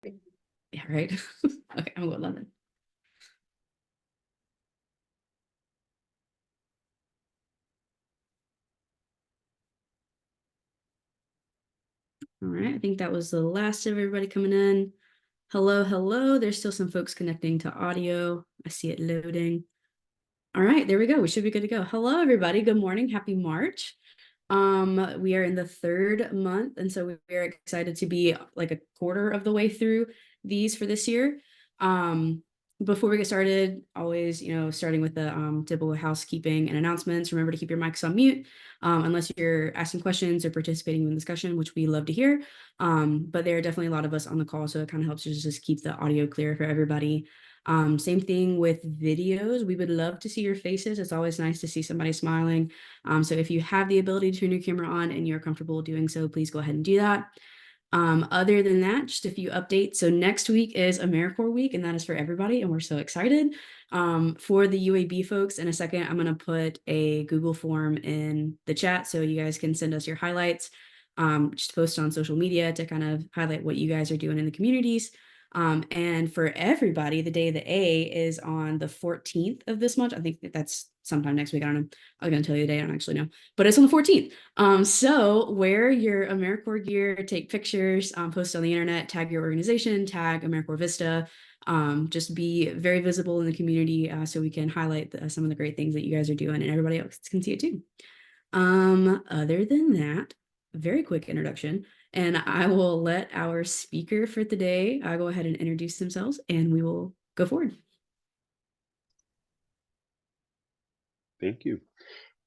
Yeah, right. Okay, I'm going London. All right, I think that was the last of everybody coming in. Hello, hello. There's still some folks connecting to audio. I see it loading. All right, there we go. We should be good to go. Hello, everybody. Good morning. Happy March. We are in the third month, and so we are excited to be like a quarter of the way through these for this year. Before we get started, always, starting with the typical housekeeping and announcements. Remember to keep your mics on mute, unless you're asking questions or participating in the discussion, which we love to hear. But there are definitely a lot of us on the call, so it kind of helps us just keep the audio clear for everybody. Same thing with videos. We would love to see your faces. It's always nice to see somebody smiling. So if you have the ability to turn your camera on and you're comfortable doing so, please go ahead and do that. Other than that, just a few updates. So next week is AmeriCorps week, and that is for everybody, and we're so excited. For the UAB folks, in a second, I'm going to put a Google form in the chat so you guys can send us your highlights. Just post on social media to kind of highlight what you guys are doing in the communities. And for everybody, the day of the A is on the 14th of this month. I think that's sometime next week. I don't know. I'm going to tell you the day. I don't actually know, but it's on the 14th. So wear your AmeriCorps gear, take pictures, post on the internet, tag your organization, tag AmeriCorps Vista. Just be very visible in the community so we can highlight some of the great things that you guys are doing and everybody else can see it too. Other than that, very quick introduction, and I will let our speaker for the day go ahead and introduce themselves, and we will go forward. Thank you.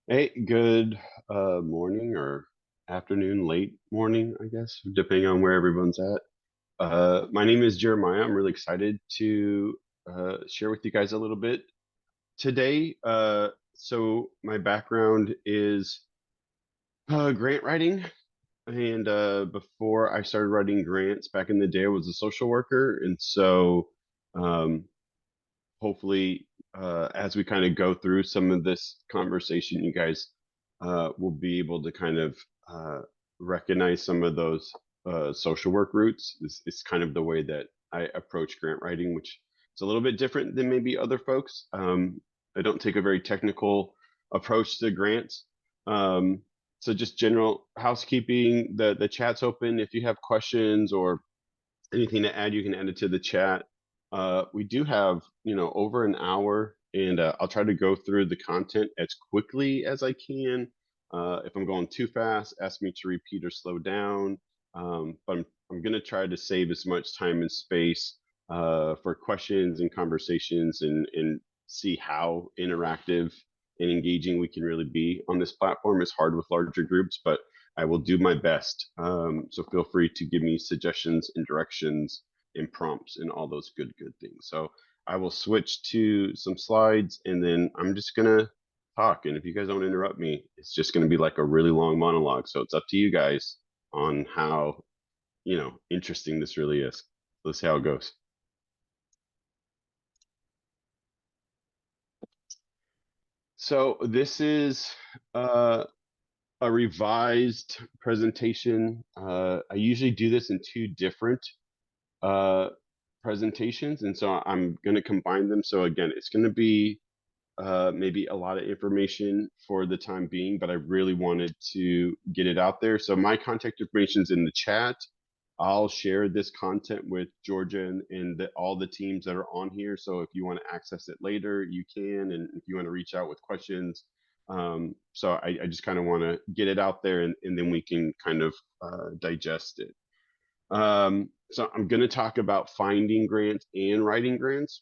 Hey, good morning or afternoon, late morning, I guess, depending on where everyone's at. My name is Jeremiah. I'm really excited to share with you guys a little bit today. So my background is grant writing. And before I started writing grants back in the day, I was a social worker. And so um, hopefully, as we kind of go through some of this conversation, you guys will be able to kind of recognize some of those social work roots. It's kind of the way that I approach grant writing, which is a little bit different than maybe other folks. I don't take a very technical approach to grants. So just general housekeeping. The chat's open. If you have questions or anything to add, you can add it to the chat. We do have, over an hour, and I'll try to go through the content as quickly as I can. If I'm going too fast, ask me to repeat or slow down. But I'm going to try to save as much time and space for questions and conversations and see how interactive and engaging we can really be on this platform. It's hard with larger groups, but I will do my best. So feel free to give me suggestions and directions and prompts and all those good things. So I will switch to some slides and then I'm just gonna talk. And if you guys don't interrupt me, it's just gonna be like a really long monologue. So it's up to you guys on how, interesting this really is. Let's see how it goes. So this is uh, a revised presentation. I usually do this in two different uh, presentations, and so I'm going to combine them. So again, it's going to be maybe a lot of information for the time being, but I really wanted to get it out there. So my contact information is in the chat. I'll share this content with Georgia and all the teams that are on here. So if you want to access it later, you can. And if you want to reach out with questions, so I just kind of want to get it out there and then we can kind of digest it. So I'm going to talk about finding grants and writing grants.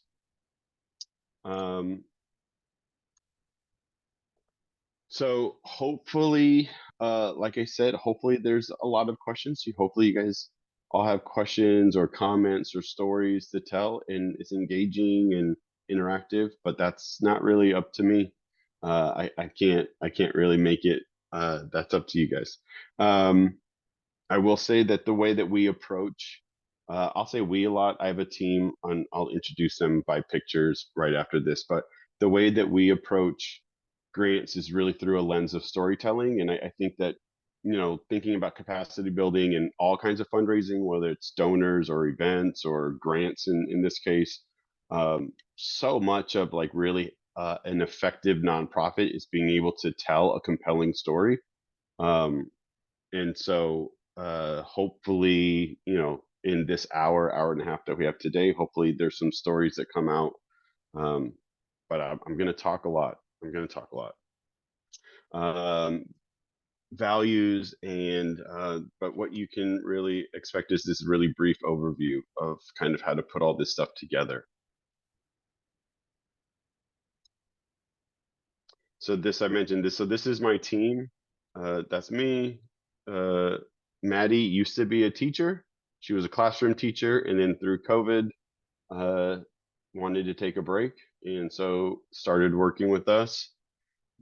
So hopefully, like I said, hopefully there's a lot of questions. Hopefully you guys all have questions or comments or stories to tell, and it's engaging and interactive. But that's not really up to me. I can't really make it. That's up to you guys. I will say that the way that we approach, I'll say we a lot. I have a team on. I'll introduce them by pictures right after this. But the way that we approach grants is really through a lens of storytelling, and I think that thinking about capacity building and all kinds of fundraising, whether it's donors or events or grants in this case. So much of like really an effective nonprofit is being able to tell a compelling story. Um, and so hopefully, in this hour and a half that we have today, hopefully there's some stories that come out. Um, but I'm going to talk a lot. I'm going to talk a lot. Um, Values and but what you can really expect is this really brief overview of kind of how to put all this stuff together. So this I mentioned this. So this is my team. That's me. Uh, Maddie used to be a teacher. She was a classroom teacher, and then through COVID, uh, wanted to take a break, and so started working with us.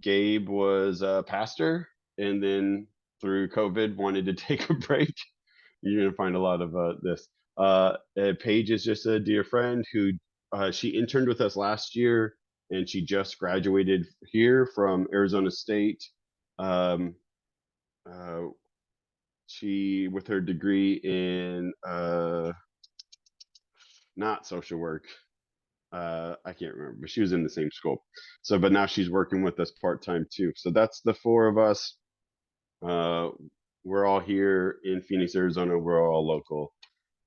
Gabe was a pastor, and then through COVID, wanted to take a break. You're gonna find a lot of this. Paige is just a dear friend who she interned with us last year, and she just graduated here from Arizona State. Um, uh, she with her degree in not social work. I can't remember, but she was in the same school. So, but now she's working with us part time too. So that's the four of us. Uh, we're all here in Phoenix, Arizona. We're all local,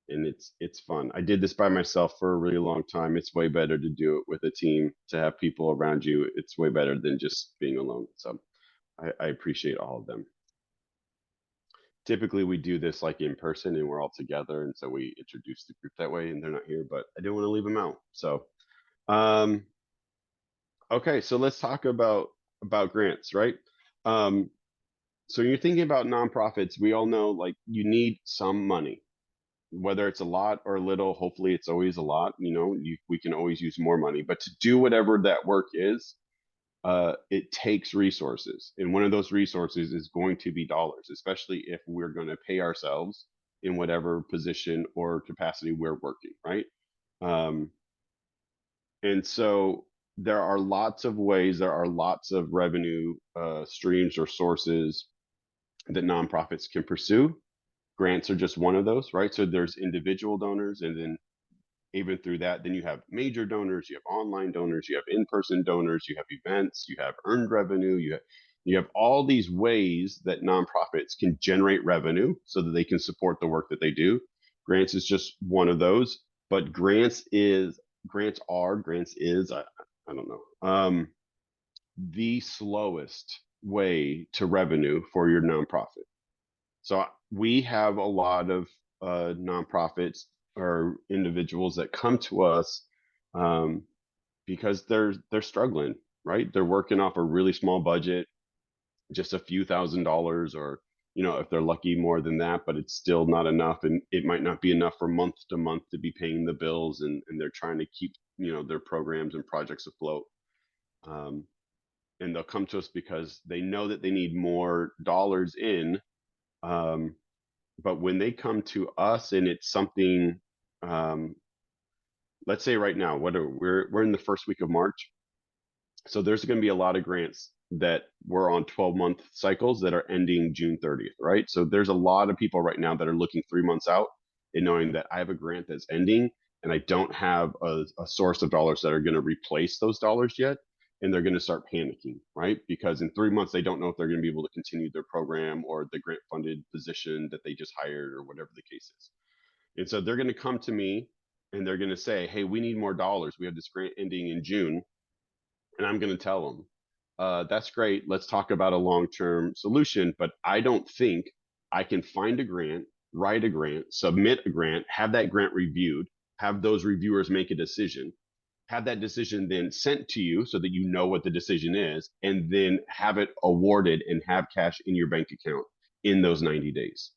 and it's fun. I did this by myself for a really long time. It's way better to do it with a team, to have people around you. It's way better than just being alone. So I appreciate all of them. Typically we do this like in person and we're all together, and so we introduce the group that way, and they're not here, but I didn't want to leave them out. So um okay, so let's talk about grants, right? Um so you're thinking about nonprofits, we all know like you need some money, whether it's a lot or a little. Hopefully it's always a lot. We can always use more money, but to do whatever that work is, it takes resources, and one of those resources is going to be dollars, especially if we're going to pay ourselves in whatever position or capacity we're working, right? um, and so there are lots of ways, there are lots of revenue streams or sources that nonprofits can pursue. Grants are just one of those, right? So there's individual donors, and then even through that, then you have major donors, you have online donors, you have in-person donors, you have events, you have earned revenue, you have all these ways that nonprofits can generate revenue so that they can support the work that they do. Grants is just one of those, but grants is I don't know, the slowest way to revenue for your nonprofit. So we have a lot of nonprofits or individuals that come to us um, because they're struggling, right? They're working off a really small budget, just a few $1,000s, or if they're lucky, more than that, but it's still not enough, and it might not be enough for month to month to be paying the bills, and they're trying to keep their programs and projects afloat. Um, and they'll come to us because they know that they need more dollars in. Um, but when they come to us and it's something, um, let's say right now, we're in the first week of March, so there's going to be a lot of grants that were on 12-month cycles that are ending June 30th, right? So there's a lot of people right now that are looking 3 months out and knowing that I have a grant that's ending and I don't have a source of dollars that are going to replace those dollars yet. And they're going to start panicking, right? Because in 3 months, they don't know if they're going to be able to continue their program or the grant funded position that they just hired or whatever the case is. And so they're going to come to me and they're going to say, hey, we need more dollars. We have this grant ending in June. And I'm going to tell them, that's great. Let's talk about a long term solution. But I don't think I can find a grant, write a grant, submit a grant, have that grant reviewed, have those reviewers make a decision, have that decision then sent to you so that you know what the decision is, and then have it awarded and have cash in your bank account in those 90 days.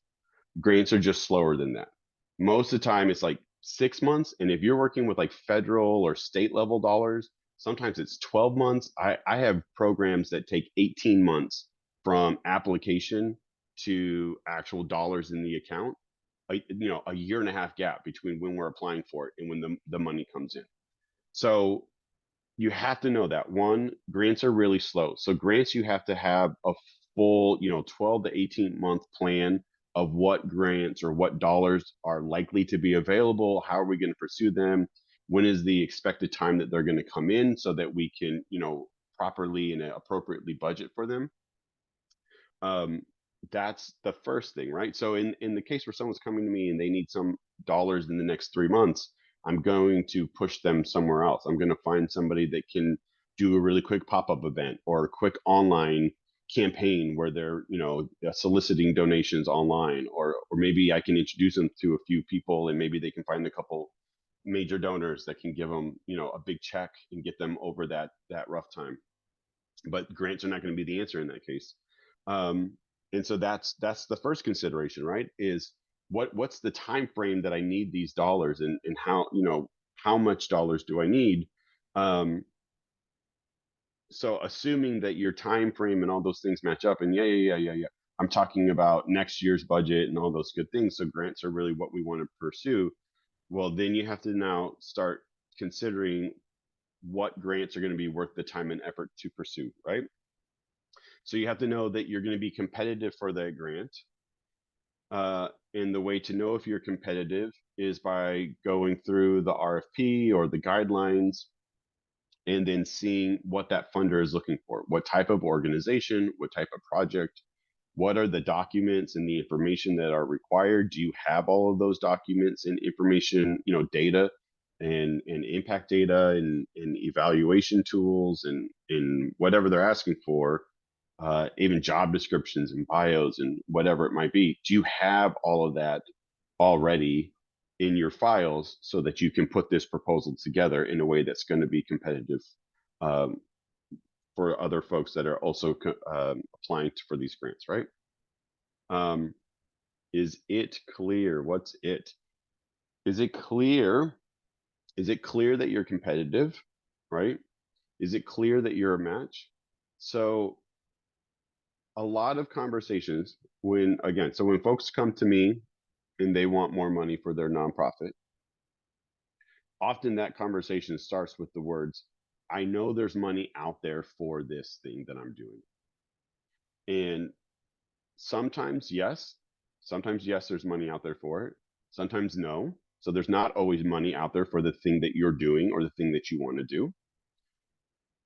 Grants are just slower than that. Most of the time, it's like 6 months. And if you're working with like federal or state level dollars, sometimes it's 12 months. I have programs that take 18 months from application to actual dollars in the account. A year and a half gap between when we're applying for it and when the money comes in. So you have to know that one, grants are really slow. So grants, you have to have full, 12 to 18-month plan of what grants or what dollars are likely to be available. How are we going to pursue them? When is the expected time that they're going to come in so that we can, properly and appropriately budget for them? um, that's the first thing, right? So in the case where someone's coming to me and they need some dollars in the next 3 months, I'm going to push them somewhere else. I'm going to find somebody that can do a really quick pop-up event or a quick online campaign where they're soliciting donations online, or maybe I can introduce them to a few people and maybe they can find a couple major donors that can give them a big check and get them over that rough time. But grants are not going to be the answer in that case. um, and so that's the first consideration, right? Is what's the time frame that I need these dollars, and how much dollars do I need? Um, so assuming that your time frame and all those things match up, and yeah, I'm talking about next year's budget and all those good things, so grants are really what we want to pursue. Well, then you have to now start considering what grants are going to be worth the time and effort to pursue, right? So you have to know that you're going to be competitive for that grant. And the way to know if you're competitive is by going through the RFP or the guidelines and then seeing what that funder is looking for. What type of organization, what type of project, what are the documents and the information that are required? Do you have all of those documents and information, data and impact data and evaluation tools and whatever they're asking for, even job descriptions and bios and whatever it might be? Do you have all of that already in your files so that you can put this proposal together in a way that's going to be competitive, um, for other folks that are also applying for these grants, right? Um, is it clear? What's it? Is it clear? Is it clear that you're competitive, right? Is it clear that you're a match? So a lot of conversations when folks come to me and they want more money for their nonprofit, often that conversation starts with the words, I know there's money out there for this thing that I'm doing. And sometimes yes, there's money out there for it. Sometimes no. So there's not always money out there for the thing that you're doing or the thing that you want to do.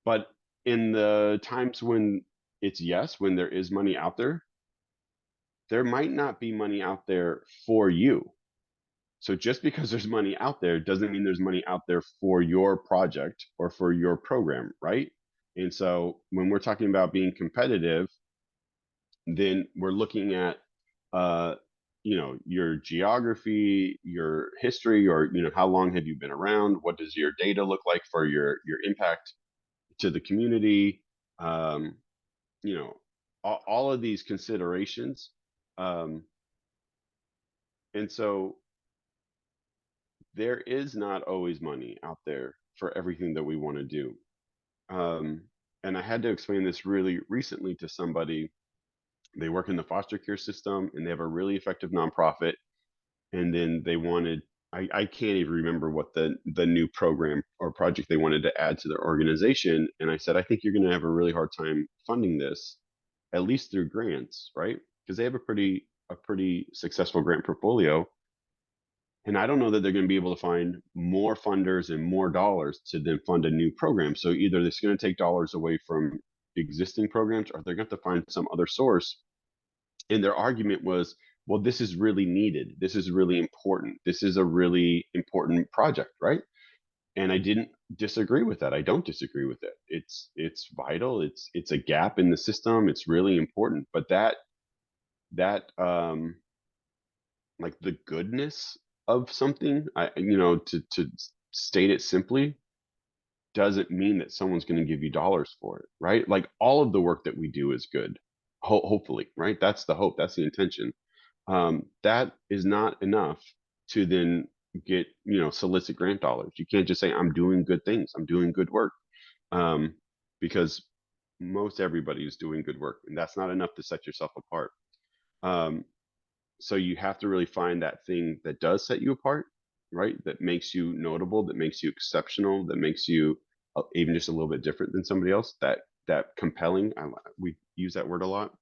But in the times when it's yes, when there is money out there might not be money out there for you. So just because there's money out there doesn't mean there's money out there for your project or for your program, right? And so when we're talking about being competitive, then we're looking at uh, your geography, your history, or how long have you been around? What does your data look like for your impact to the community? Um, you know, all of these considerations. Um, and so there is not always money out there for everything that we want to do. Um, and I had to explain this really recently to somebody. They work in the foster care system and they have a really effective nonprofit. And then they wanted, I can't even remember what the new program or project they wanted to add to their organization. And I said, I think you're going to have a really hard time funding this, at least through grants, right? Because they have a pretty successful grant portfolio. And I don't know that they're going to be able to find more funders and more dollars to then fund a new program. So either it's going to take dollars away from existing programs or they're going to have to find some other source. And their argument was, well, this is really needed. This is really important. This is a really important project, right? And I didn't disagree with that. I don't disagree with it. It's vital. It's a gap in the system. It's really important. But that like the goodness of something, to state it simply, doesn't mean that someone's going to give you dollars for it, right? Like all of the work that we do is good, hopefully, right? That's the hope, that's the intention. That is not enough to then get solicit grant dollars. You can't just say I'm doing good things, I'm doing good work, um, because most everybody is doing good work, and that's not enough to set yourself apart. Um, so you have to really find that thing that does set you apart, right? That makes you notable, that makes you exceptional, that makes you even just a little bit different than somebody else. That compelling. We use that word a lot.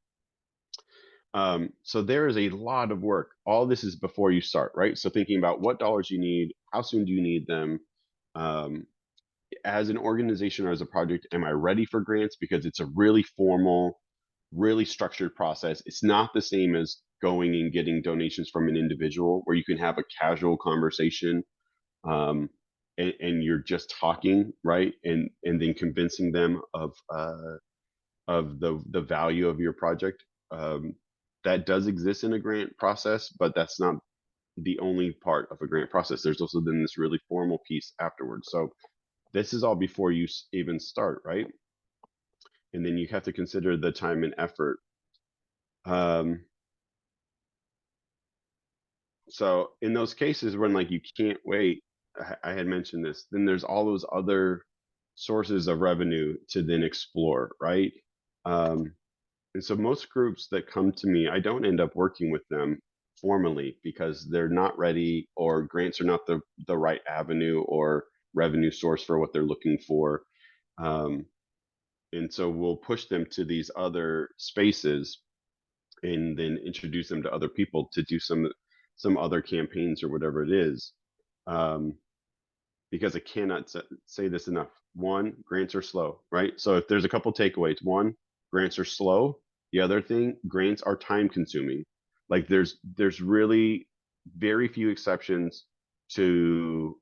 So there is a lot of work. All this is before you start, right? So thinking about what dollars you need, how soon do you need them? Um, as an organization or as a project, am I ready for grants? Because it's a really formal, really structured process. It's not the same as going and getting donations from an individual where you can have a casual conversation, um, and you're just talking, right? And then convincing them of the value of your project. Um, that does exist in a grant process, but that's not the only part of a grant process. There's also then this really formal piece afterwards. So this is all before you even start, right? And then you have to consider the time and effort. Um, so in those cases when like you can't wait, I had mentioned this, then there's all those other sources of revenue to then explore, right? Um, And so most groups that come to me, I don't end up working with them formally because they're not ready or grants are not the right avenue or revenue source for what they're looking for. Um, and so we'll push them to these other spaces and then introduce them to other people to do some other campaigns or whatever it is. Um, because I cannot say this enough. One, grants are slow, right? So if there's a couple takeaways, one, grants are slow. The other thing, grants are time consuming. Like there's really very few exceptions to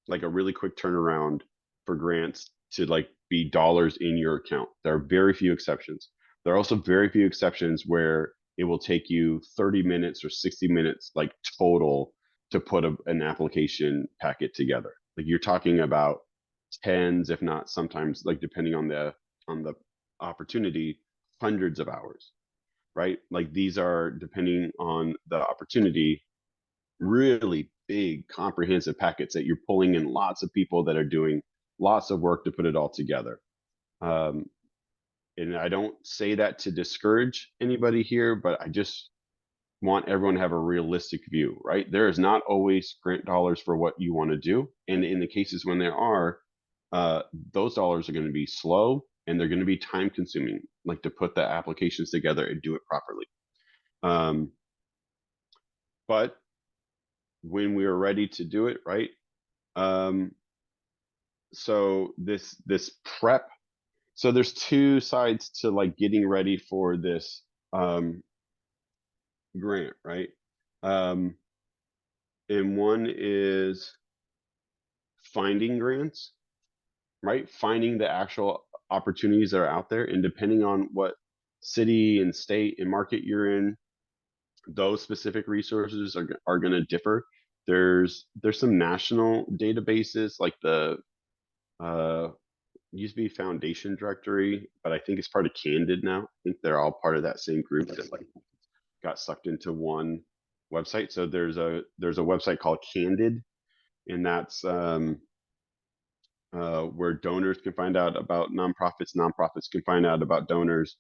like a really quick turnaround for grants to like be dollars in your account. There are very few exceptions. There are also very few exceptions where it will take you 30 minutes or 60 minutes like total to put an application packet together. Like you're talking about tens, if not sometimes, like depending on the opportunity, hundreds of hours, right? Like these are depending on the opportunity, really big, comprehensive packets that you're pulling in lots of people that are doing lots of work to put it all together. Um, and I don't say that to discourage anybody here, but I just want everyone to have a realistic view, right? There is not always grant dollars for what you want to do. And in the cases when there are, uh, those dollars are going to be slow and they're going to be time consuming, like to put the applications together and do it properly. Um, but when we are ready to do it, right? Um, so this prep, so there's two sides to like getting ready for this grant, right? Um, and one is finding grants, right? Finding the actual opportunities that are out there, and depending on what city and state and market you're in, those specific resources are going to differ. There's some national databases like the uh, used to be Foundation Directory, but I think it's part of Candid now. I think they're all part of that same group that like got sucked into one website. So there's a website called Candid, and that's where donors can find out about nonprofits, nonprofits can find out about donors.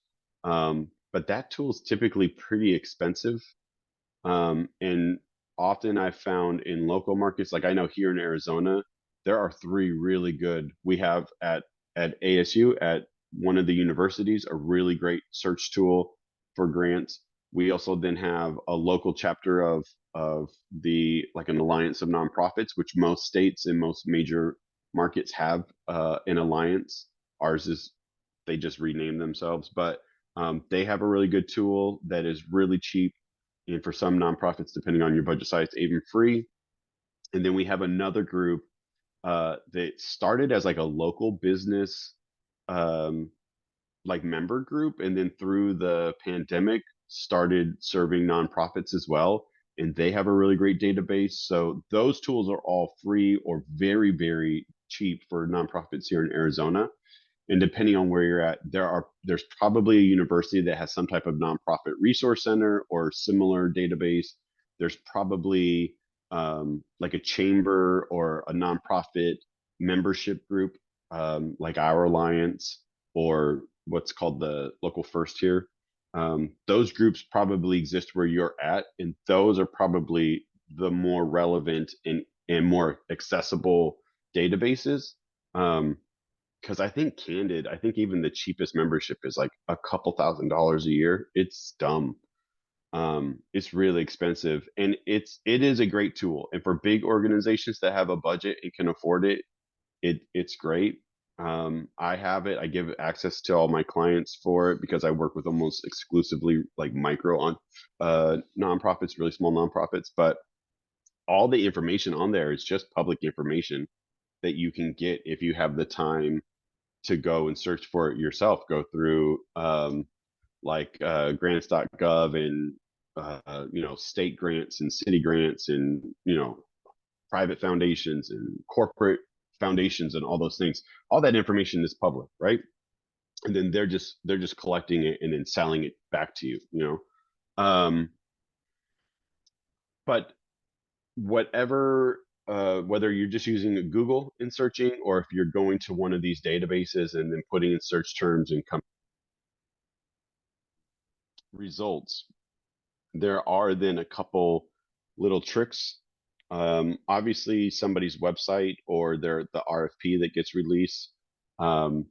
But that tool is typically pretty expensive. And often I've found in local markets, like I know here in Arizona, there are three really good. We have at ASU at one of the universities a really great search tool for grants. We also then have a local chapter of the like an alliance of nonprofits, which most states and most major markets have an alliance. Ours is they just rename themselves, but they have a really good tool that is really cheap, and for some nonprofits, depending on your budget size, even free. And then we have another group that started as like a local business um, like member group, and then through the pandemic started serving nonprofits as well. And they have a really great database. So those tools are all free or very, very cheap for nonprofits here in Arizona. And depending on where you're at, there's probably a university that has some type of nonprofit resource center or similar database. There's probably like a chamber or a nonprofit membership group, like our alliance or what's called the local first tier. Those groups probably exist where you're at, and those are probably the more relevant and more accessible databases. Um, because I think Candid, I think even the cheapest membership is like a couple $1,000s a year. It's dumb. It's really expensive, and it is a great tool. And for big organizations that have a budget and can afford it, it's great. I have it. I give access to all my clients for it because I work with almost exclusively like micro on nonprofits, really small nonprofits. But all the information on there is just public information that you can get if you have the time to go and search for it yourself. Go through grants.gov and state grants and city grants and private foundations and corporate foundations and all those things. All that information is public, right? And then they're just collecting it and then selling it back to you. But whatever, whether you're just using Google in searching, or if you're going to one of these databases and then putting in search terms and come results, there are then a couple little tricks. Obviously, somebody's website or the RFP that gets released um,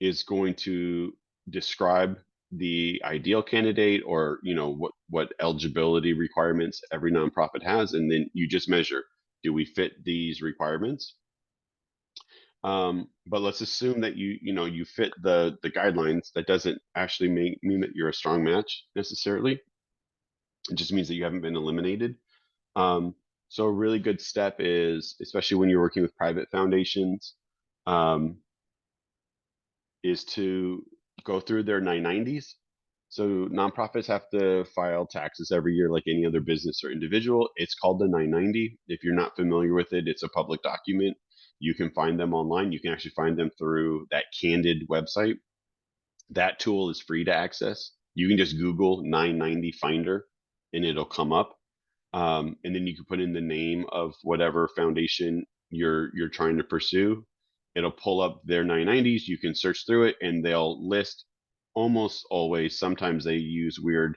is going to describe the ideal candidate, or what eligibility requirements every nonprofit has, and then you just measure, do we fit these requirements? But let's assume that you fit the guidelines. That doesn't actually mean that you're a strong match necessarily. It just means that you haven't been eliminated. Um, so a really good step is, especially when you're working with private foundations, um, is to go through their 990s. So nonprofits have to file taxes every year like any other business or individual. It's called the 990. If you're not familiar with it, it's a public document. You can find them online. You can actually find them through that Candid website. That tool is free to access. You can just Google 990 Finder and it'll come up. And then you can put in the name of whatever foundation you're trying to pursue. It'll pull up their 990s. You can search through it, and they'll list almost always. Sometimes they use weird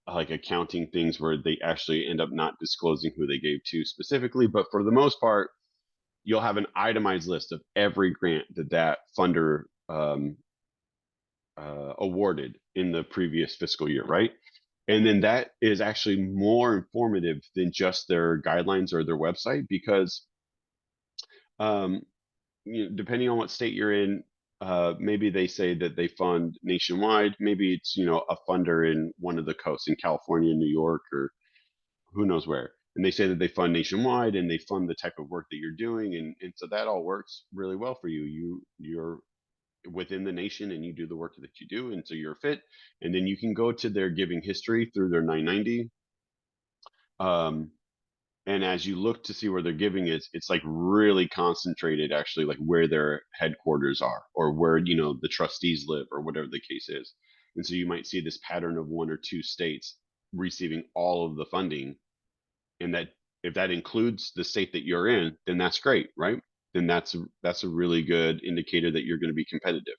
like accounting things where they actually end up not disclosing who they gave to specifically, but for the most part, you'll have an itemized list of every grant that funder awarded in the previous fiscal year, right? And then that is actually more informative than just their guidelines or their website, because um, depending on what state you're in, maybe they say that they fund nationwide. Maybe it's a funder in one of the coasts in California, New York, or who knows where. And they say that they fund nationwide and they fund the type of work that you're doing, and so that all works really well for you. You're within the nation and you do the work that you do, and so you're fit. And then you can go to their giving history through their 990. Um, and as you look to see where they're giving is, it's like really concentrated, actually, like where their headquarters are or where the trustees live or whatever the case is. And so you might see this pattern of one or two states receiving all of the funding, and that if that includes the state that you're in, then that's great, right? Then that's a really good indicator that you're going to be competitive.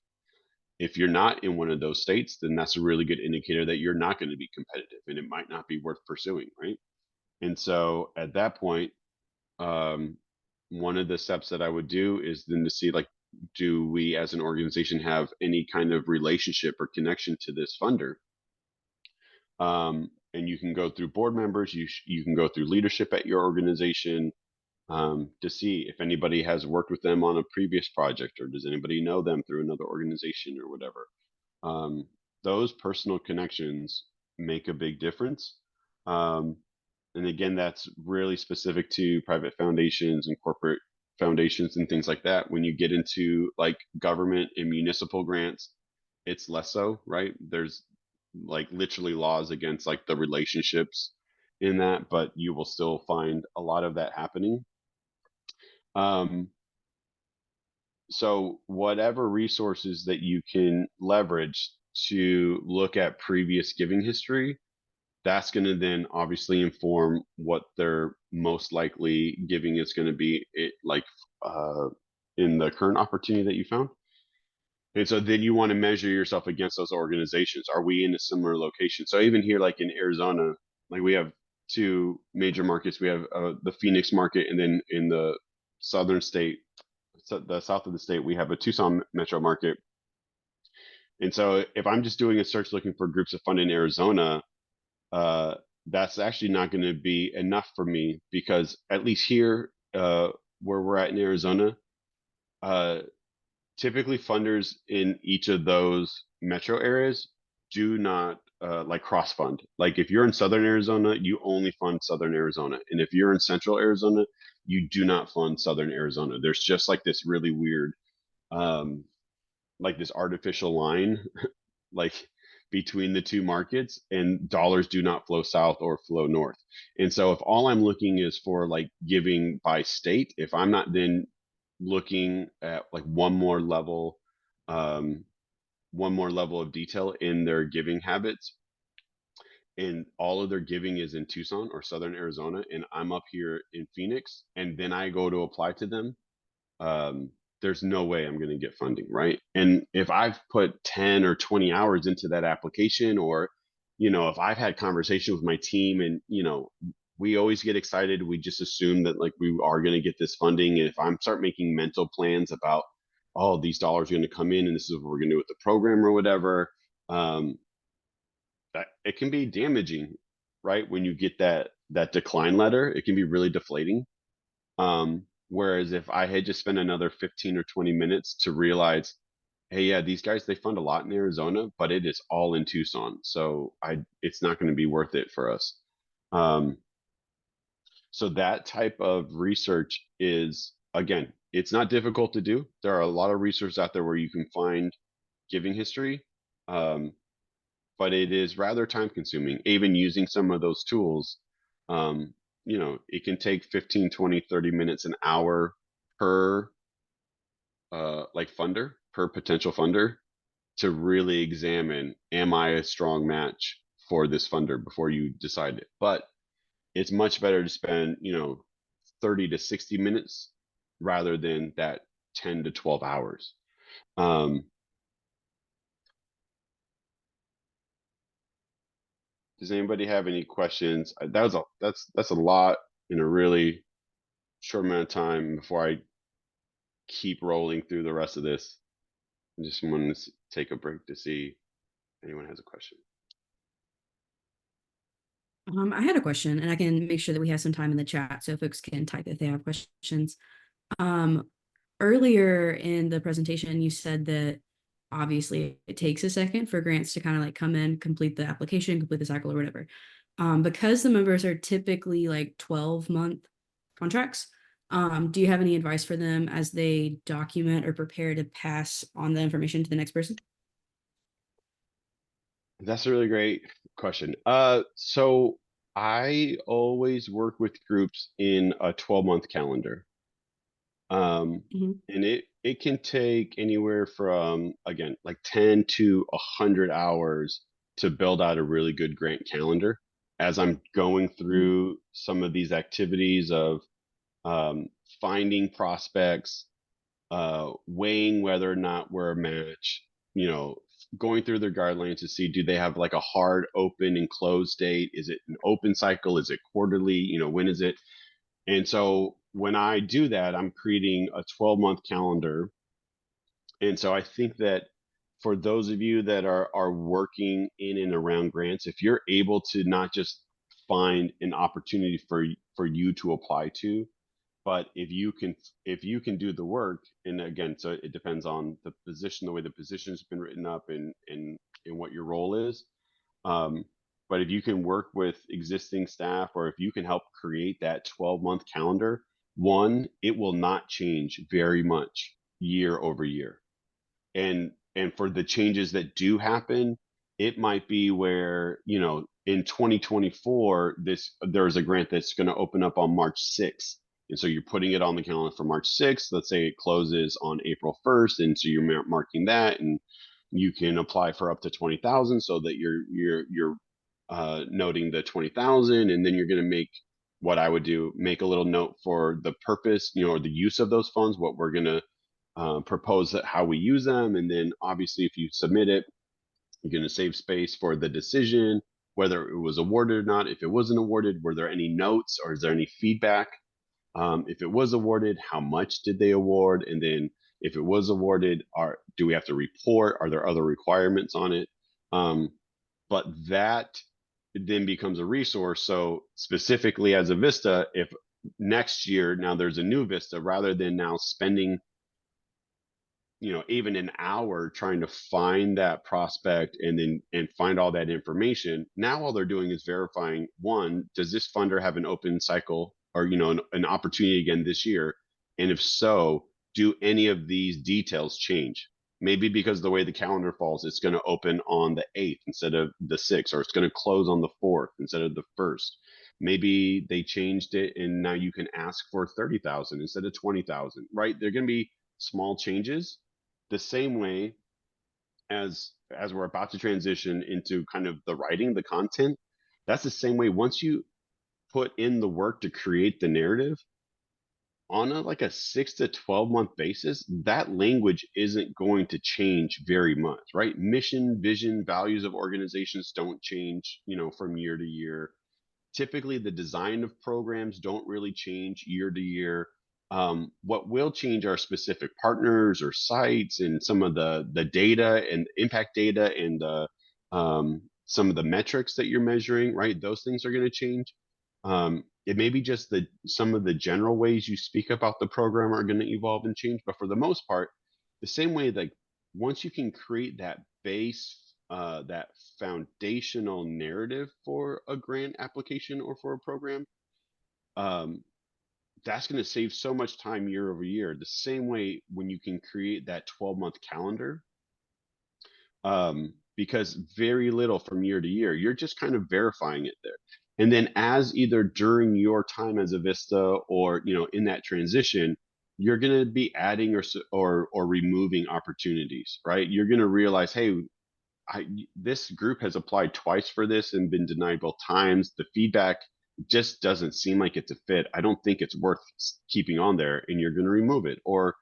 If you're not in one of those states, then that's a really good indicator that you're not going to be competitive and it might not be worth pursuing, right? And so at that point, um, one of the steps that I would do is then to see, like, do we as an organization have any kind of relationship or connection to this funder? And you can go through board members, you can go through leadership at your organization, to see if anybody has worked with them on a previous project, or does anybody know them through another organization or whatever. Um, those personal connections make a big difference. Um, and again, that's really specific to private foundations and corporate foundations and things like that. When you get into like government and municipal grants, it's less so, right? There's like literally laws against like the relationships in that, but you will still find a lot of that happening. Um, so whatever resources that you can leverage to look at previous giving history, that's going to then obviously inform what their most likely giving is going to be, uh, in the current opportunity that you found. And so then you want to measure yourself against those organizations. Are we in a similar location? So even here, like in Arizona, like we have two major markets. We have the Phoenix market, and then in the southern state, so the south of the state, we have a Tucson metro market. And so if I'm just doing a search looking for groups of fund in Arizona, uh, that's actually not going to be enough for me because at least here, where we're at in Arizona, uh, typically funders in each of those metro areas do not like cross fund. Like if you're in Southern Arizona, you only fund Southern Arizona, and if you're in Central Arizona, you do not fund Southern Arizona. There's just like this really weird, um, like this artificial line like between the two markets, and dollars do not flow south or flow north. And so if all I'm looking is for like giving by state, if I'm not then looking at like um, one more level of detail in their giving habits, and all of their giving is in Tucson or Southern Arizona, and I'm up here in Phoenix, and then I go to apply to them, um, there's no way I'm going to get funding, right? And if I've put 10 or 20 hours into that application, or, if I've had conversation with my team and, we always get excited. We just assume that like we are going to get this funding. And if I'm start making mental plans about, oh, these dollars are going to come in and this is what we're going to do with the program or whatever, um, that it can be damaging, right? When you get that decline letter, it can be really deflating. Whereas if I had just spent another 15 or 20 minutes to realize, hey, yeah, these guys, they fund a lot in Arizona, but it is all in Tucson. So it's not going to be worth it for us. Um, so that type of research is, again, it's not difficult to do. There are a lot of research out there where you can find giving history. Um, but it is rather time consuming. Even using some of those tools, it can take 15, 20, 30 minutes, an hour per like funder, per potential funder, to really examine, am I a strong match for this funder before you decide it. But it's much better to spend, 30 to 60 minutes rather than that 10 to 12 hours. Um, does anybody have any questions? That's a lot in a really short amount of time before I keep rolling through the rest of this. I just wanted to take a break to see if anyone has a question. I had a question, and I can make sure that we have some time in the chat so folks can type if they have questions. Um, Earlier in the presentation, you said that obviously it takes a second for grants to kind of like come in, complete the application, complete the cycle or whatever. Because the members are typically like 12-month contracts, do you have any advice for them as they document or prepare to pass on the information to the next person? That's a really great question. So I always work with groups in a 12-month calendar. Mhm. And it can take anywhere from, again, like 10 to 100 hours to build out a really good grant calendar. As I'm going Mhm. through some of these activities of um, finding prospects, weighing whether or not we're a match, you know, going through their guidelines to see, do they have like a hard open and close date? Is it an open cycle? Is it quarterly? When is it? And so when I do that, I'm creating a 12-month calendar. And so I think that for those of you that are working in and around grants, if you're able to not just find an opportunity for you to apply to, but if you can do the work, and again, so it depends on the position, the way the position has been written up, and what your role is. um, but if you can work with existing staff, or if you can help create that 12-month calendar, one, it will not change very much year over year. And for the changes that do happen, it might be where, in 2024, there's a grant that's going to open up on March 6th. And so you're putting it on the calendar for March 6th. Let's say it closes on April 1st, and so you're marking that, and you can apply for up to 20,000, so that you're noting the 20,000, and then you're going to what I would do, make a little note for the purpose, or the use of those funds, what we're going to propose how we use them. And then obviously, if you submit it, you're going to save space for the decision, whether it was awarded or not. If it wasn't awarded, were there any notes or is there any feedback? If it was awarded, how much did they award? And then if it was awarded, do we have to report? Are there other requirements on it? Um, but that it then becomes a resource. So specifically as a Vista, if next year now there's a new Vista, rather than now spending even an hour trying to find that prospect and find all that information, now all they're doing is verifying, one, does this funder have an open cycle or an opportunity again this year, and if so, do any of these details change? Maybe because the way the calendar falls, it's going to open on the 8th instead of the 6th, or it's going to close on the 4th instead of the 1st. Maybe they changed it and now you can ask for 30,000 instead of 20,000, right? They're going to be small changes, the same way as we're about to transition into kind of the writing, the content. That's the same way. Once you put in the work to create the narrative on like a 6 to 12 month basis, that language isn't going to change very much, right? Mission, vision, values of organizations don't change from year to year. Typically the design of programs don't really change year to year. What will change are specific partners or sites and some of the data and impact data and some of the metrics that you're measuring, right? Those things are going to change. It may be just the some of the general ways you speak about the program are going to evolve and change, but for the most part, the same way, like once you can create that base, that foundational narrative for a grant application or for a program, um, that's going to save so much time year over year. The same way when you can create that 12-month calendar, because very little from year to year, you're just kind of verifying it there. And then as either during your time as a Vista or in that transition, you're going to be adding or removing opportunities, right? You're going to realize, hey, this group has applied twice for this and been denied both times. The feedback just doesn't seem like it's a fit. I don't think it's worth keeping on there, and you're going to remove it. Or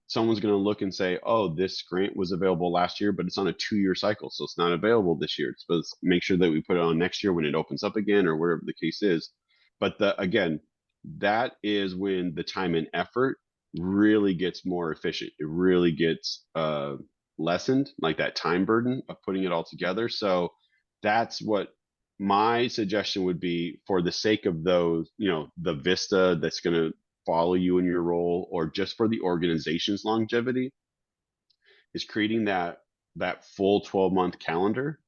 someone's going to look and say, oh, this grant was available last year, but it's on a 2-year cycle, so it's not available this year. So let's make sure that we put it on next year when it opens up again, or whatever the case is. But again, that is when the time and effort really gets more efficient. It really gets lessened, like that time burden of putting it all together. So that's what my suggestion would be, for the sake of those, the Vista that's going to follow you in your role, or just for the organization's longevity, is creating that full 12-month calendar.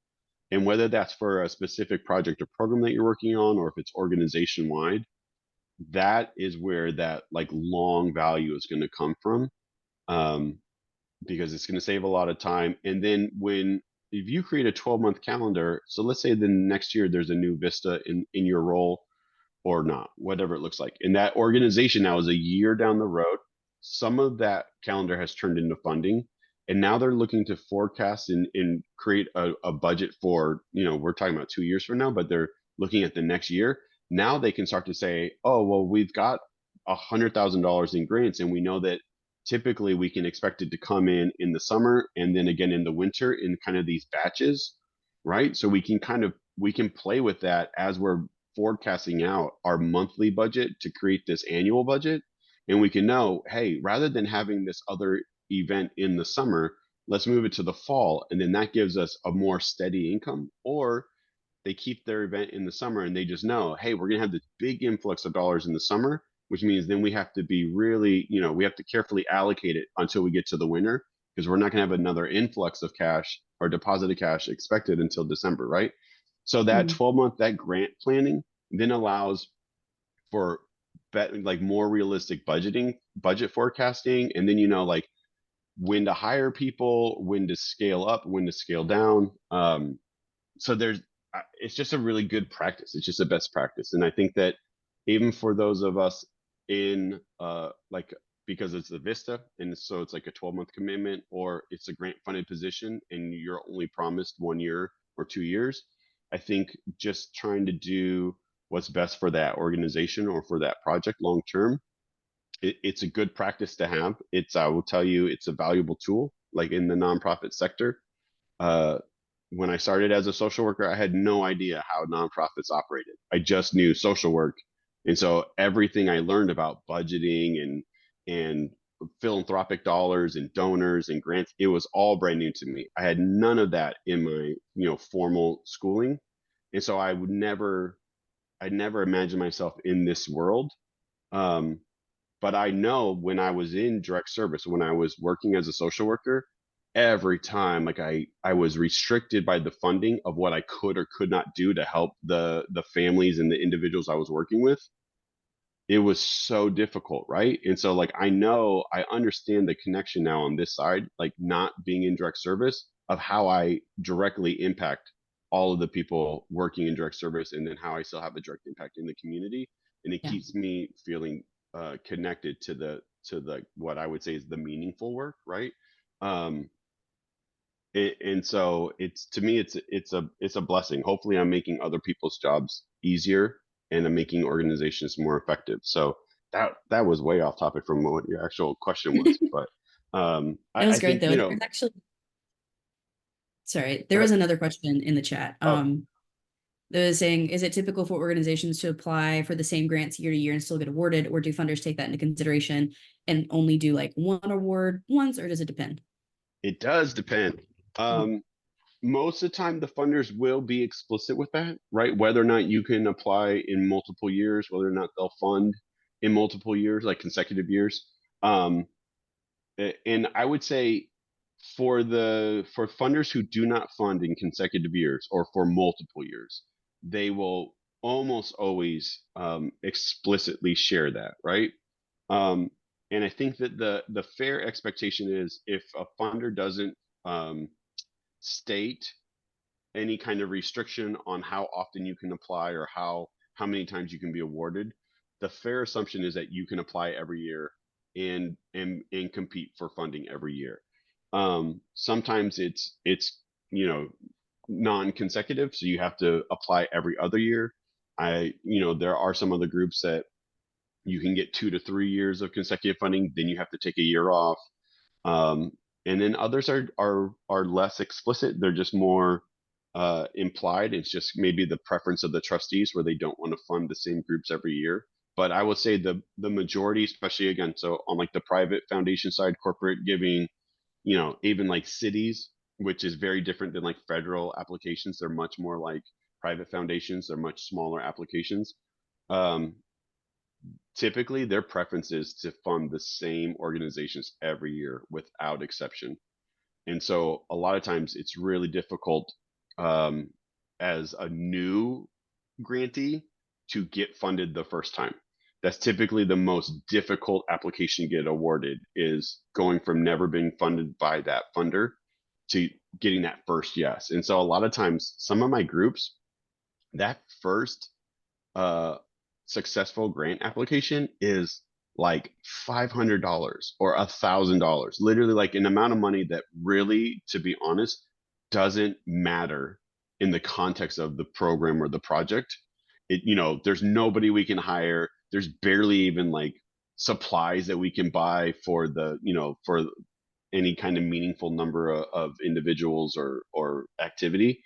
And whether that's for a specific project or program that you're working on, or if it's organization wide, that is where that like long value is going to come from, um, because it's going to save a lot of time. And then if you create a 12-month calendar, so let's say the next year there's a new Vista in your role, or not, whatever it looks like. And that organization now is a year down the road. Some of that calendar has turned into funding. And now they're looking to forecast and create a budget for, we're talking about 2 years from now, but they're looking at the next year. Now they can start to say, oh, well, we've got $100,000 in grants, and we know that typically we can expect it to come in the summer and then again in the winter in kind of these batches, right? So we can play with that as we're forecasting out our monthly budget to create this annual budget. And we can know, hey, rather than having this other event in the summer, let's move it to the fall. And then that gives us a more steady income. Or they keep their event in the summer and they just know, hey, we're going to have this big influx of dollars in the summer, which means then we have to be really, we have to carefully allocate it until we get to the winter, because we're not going to have another influx of cash or deposited cash expected until December, right? So that Mhm. 12-month, that grant planning then allows for like more realistic budget forecasting. And then, like when to hire people, when to scale up, when to scale down. So it's just a really good practice. It's just a best practice. And I think that even for those of us in like, because it's the Vista and so it's like a 12-month commitment, or it's a grant funded position and you're only promised 1 year or 2 years, I think just trying to do what's best for that organization or for that project long term, it's a good practice to have. I will tell you, it's a valuable tool, like in the nonprofit sector. uh, when I started as a social worker, I had no idea how nonprofits operated. I just knew social work. And so everything I learned about budgeting and philanthropic dollars and donors and grants, it was all brand new to me. I had none of that in my, formal schooling. And so I never imagined myself in this world. Um, but I know when I was in direct service, when I was working as a social worker, every time like I was restricted by the funding of what I could or could not do to help the families and the individuals I was working with. It was so difficult, right? And so like I understand the connection now on this side, like not being in direct service, of how I directly impact all of the people working in direct service, and then how I still have a direct impact in the community. And it Yeah. keeps me feeling connected to the what I would say is the meaningful work, right? Um, and so it's, to me, it's a blessing. Hopefully I'm making other people's jobs easier, and I'm making organizations more effective. So that was way off topic from what your actual question was, but That was I great think, though. And there's actually, sorry, there was another question in the chat. oh, That was saying, is it typical for organizations to apply for the same grants year to year and still get awarded, or do funders take that into consideration and only do like one award once, or does it depend? it does depend. Mhm. Most of the time the funders will be explicit with that, right? Whether or not you can apply in multiple years, whether or not they'll fund in multiple years, like consecutive years. Um, and I would say for funders who do not fund in consecutive years or for multiple years, they will almost always explicitly share that, right? Um, and I think that the fair expectation is, if a funder doesn't um, state any kind of restriction on how often you can apply, or how many times you can be awarded, the fair assumption is that you can apply every year and compete for funding every year. Sometimes it's you know non-consecutive, so you have to apply every other year. There are some other groups that you can get 2 to 3 years of consecutive funding, then you have to take a year off. um, and then others are less explicit. They're just more implied. It's just maybe the preference of the trustees, where they don't want to fund the same groups every year. But I would say the majority, especially again, so on like the private foundation side, corporate giving, even like cities, which is very different than like federal applications. They're much more like private foundations. They're much smaller applications. Um, Typically their preference is to fund the same organizations every year without exception. And so a lot of times it's really difficult, um, as a new grantee, to get funded the first time. That's typically the most difficult application to get awarded, is going from never being funded by that funder to getting that first yes. And so a lot of times, some of my groups, that first uh, successful grant application is like $500 or $1,000, literally like an amount of money that really, to be honest, doesn't matter in the context of the program or the project. There's nobody we can hire. There's barely even like supplies that we can buy for any kind of meaningful number of individuals or activity.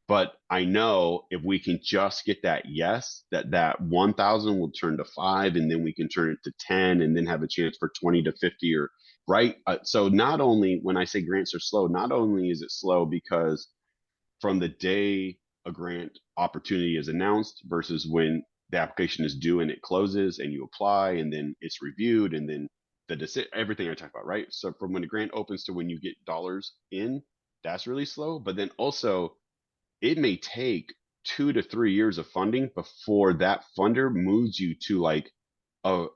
But I know if we can just get that yes, that 1,000 will turn to five, and then we can turn it to 10, and then have a chance for 20 to 50, or right. So not only, when I say grants are slow, not only is it slow because from the day a grant opportunity is announced versus when the application is due and it closes and you apply and then it's reviewed and then everything I talked about, right? So from when the grant opens to when you get dollars in, that's really slow. But then also, it may take 2 to 3 years of funding before that funder moves you to like a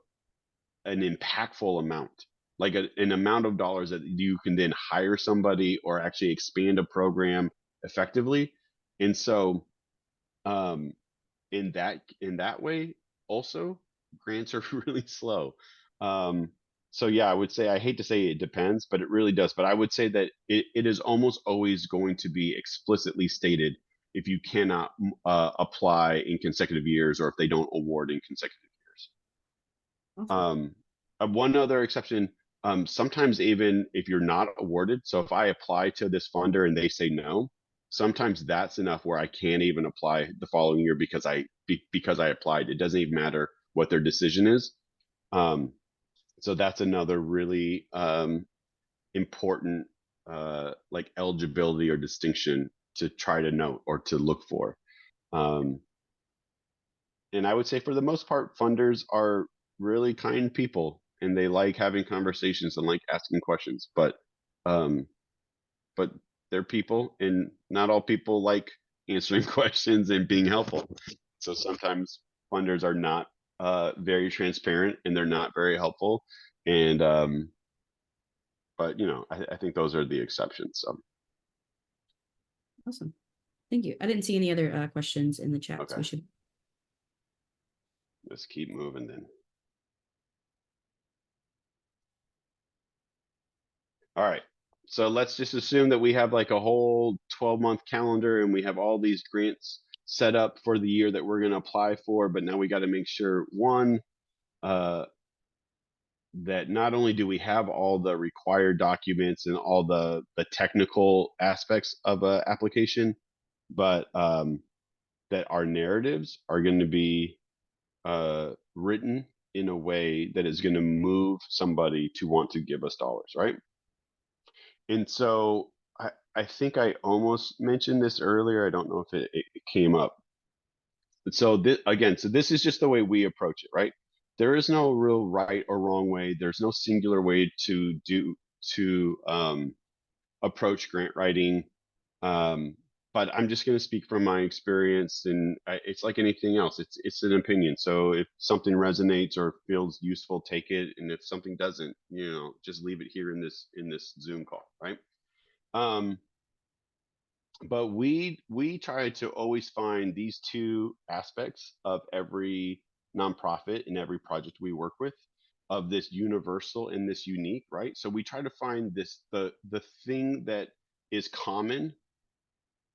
an impactful amount, like an amount of dollars that you can then hire somebody or actually expand a program effectively. And so, um, in that way, also grants are really slow. Um, so yeah, I would say, I hate to say it depends, but it really does. But I would say that it is almost always going to be explicitly stated if you cannot apply in consecutive years, or if they don't award in consecutive years. Awesome. Um, One other exception, sometimes even if you're not awarded, so if I apply to this funder and they say no, sometimes that's enough where I can't even apply the following year because I applied. It doesn't even matter what their decision is. Um, so that's another really important like eligibility or distinction to try to note or to look for. Um, and I would say for the most part, funders are really kind people and they like having conversations and like asking questions. Um, but they're people, and not all people like answering questions and being helpful. So sometimes funders are not very transparent and they're not very helpful. And but I think those are the exceptions. So Awesome. Thank you. I didn't see any other questions in the chat, so okay, we should. let's keep moving then. All right. So let's just assume that we have like a whole 12-month calendar and we have all these grants set up for the year that we're going to apply for. But now we got to make sure, one, uh, that not only do we have all the required documents and all the technical aspects of a application, but that our narratives are going to be written in a way that is going to move somebody to want to give us dollars, right? And so I think I almost mentioned this earlier. I don't know if it came up. So this is just the way we approach it, right? There is no real right or wrong way. There's no singular way to approach grant writing. Um, but I'm just going to speak from my experience, and it's like anything else. It's an opinion. So if something resonates or feels useful, take it, and if something doesn't, just leave it here in this Zoom call, right? Um, but we try to always find these two aspects of every nonprofit and every project we work with, of this universal and this unique, right? So we try to find the thing that is common,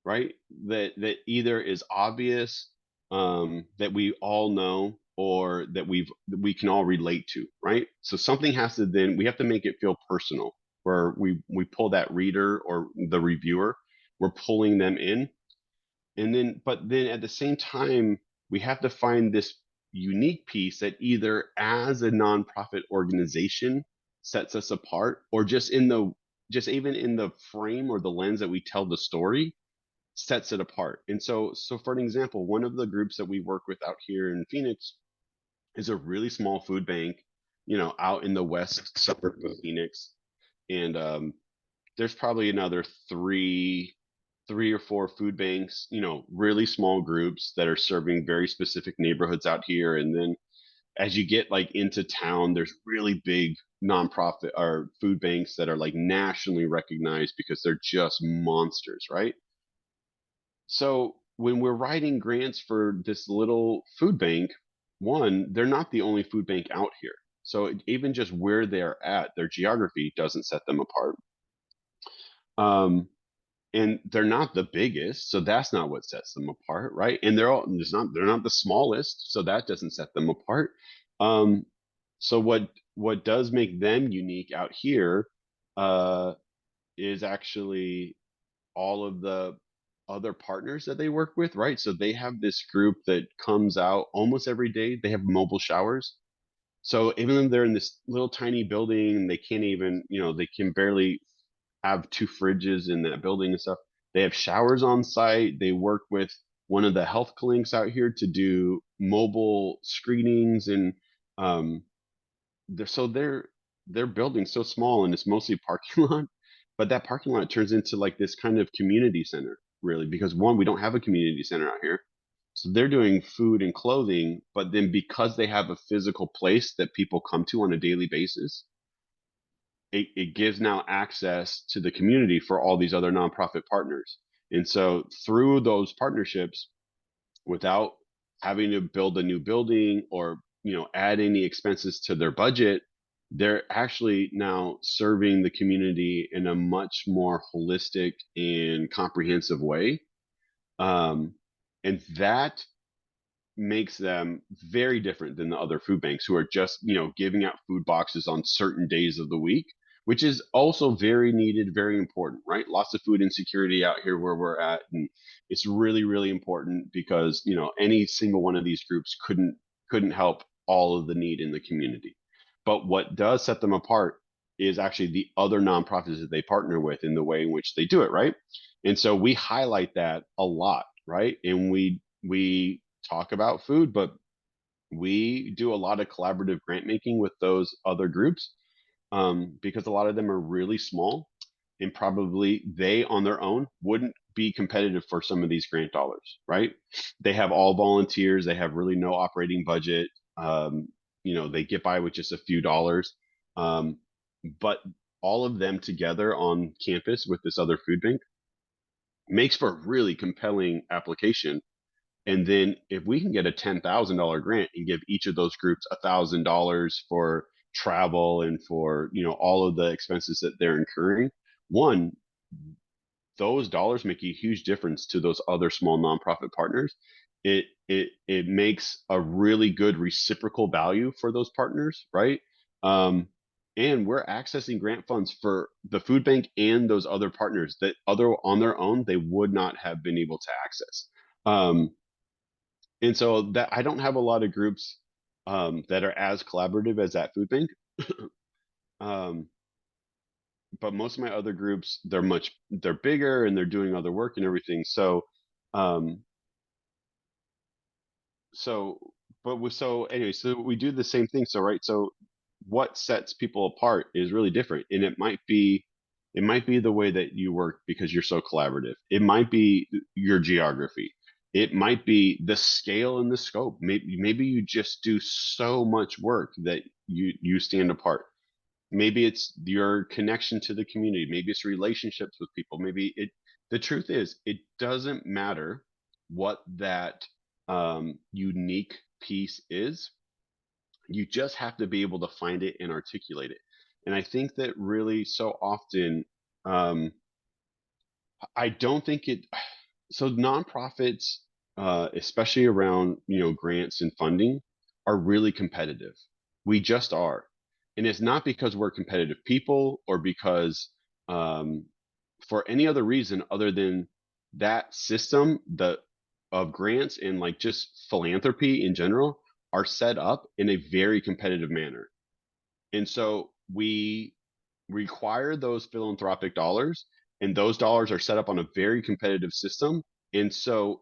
right? That either is obvious, that we all know, or that we can all relate to, right? So something has to, then we have to make it feel personal, where we pull that reader or the reviewer, we're pulling them in. And then but then at the same time, we have to find this unique piece that either as a nonprofit organization sets us apart, or just even in the frame or the lens that we tell the story sets it apart. And so for an example, one of the groups that we work with out here in Phoenix is a really small food bank, out in the west suburb of Phoenix. And there's probably another three or four food banks, really small groups that are serving very specific neighborhoods out here. And then as you get like into town, there's really big nonprofit or food banks that are like nationally recognized because they're just monsters, right? So when we're writing grants for this little food bank, one, they're not the only food bank out here. So even just where they're at, their geography doesn't set them apart. Um, and they're not the biggest, so that's not what sets them apart, right? And they're not the smallest, so that doesn't set them apart. Um, so what does make them unique out here uh, is actually all of the other partners that they work with, right? So they have this group that comes out almost every day. They have mobile showers. So even though they're in this little tiny building, they can't even, they can barely have two fridges in that building and stuff. They have showers on site. They work with one of the health clinics out here to do mobile screenings, and um, their building's so small and it's mostly parking lot, but that parking lot turns into like this kind of community center, really, because one, we don't have a community center out here. So they're doing food and clothing, but then because they have a physical place that people come to on a daily basis, it gives now access to the community for all these other nonprofit partners. And so through those partnerships, without having to build a new building or add any expenses to their budget, they're actually now serving the community in a much more holistic and comprehensive way. um, and that makes them very different than the other food banks who are just giving out food boxes on certain days of the week, which is also very needed, very important, right? Lots of food insecurity out here where we're at, and it's really really important because any single one of these groups couldn't help all of the need in the community. But what does set them apart is actually the other nonprofits that they partner with in the way in which they do it, right? And so we highlight that a lot, right? And we talk about food, but we do a lot of collaborative grant making with those other groups, because a lot of them are really small, and probably they on their own wouldn't be competitive for some of these grant dollars, right? They have all volunteers, they have really no operating budget. They get by with just a few dollars. But all of them together on campus with this other food bank makes for a really compelling application. And then if we can get a $10,000 grant and give each of those groups $1,000 for travel and for, all of the expenses that they're incurring, one, those dollars make a huge difference to those other small nonprofit partners. It makes a really good reciprocal value for those partners, right? And we're accessing grant funds for the food bank and those other partners that other on their own they would not have been able to access. And so that I don't have a lot of groups that are as collaborative as that food bank. um, but most of my other groups, they're bigger and they're doing other work and everything. Um, so, so anyway, so we do the same thing. So, right. So what sets people apart is really different. And it might be the way that you work because you're so collaborative. It might be your geography. It might be the scale and the scope. Maybe you just do so much work that you stand apart. Maybe it's your connection to the community. Maybe it's relationships with people. The truth is, it doesn't matter what that unique piece is. You just have to be able to find it and articulate it. And I think that really so often, um, I don't think it, so nonprofits, especially around, grants and funding, are really competitive. We just are. And it's not because we're competitive people or because, um, for any other reason other than that system of grants and like just philanthropy in general are set up in a very competitive manner. And so we require those philanthropic dollars, and those dollars are set up on a very competitive system. And so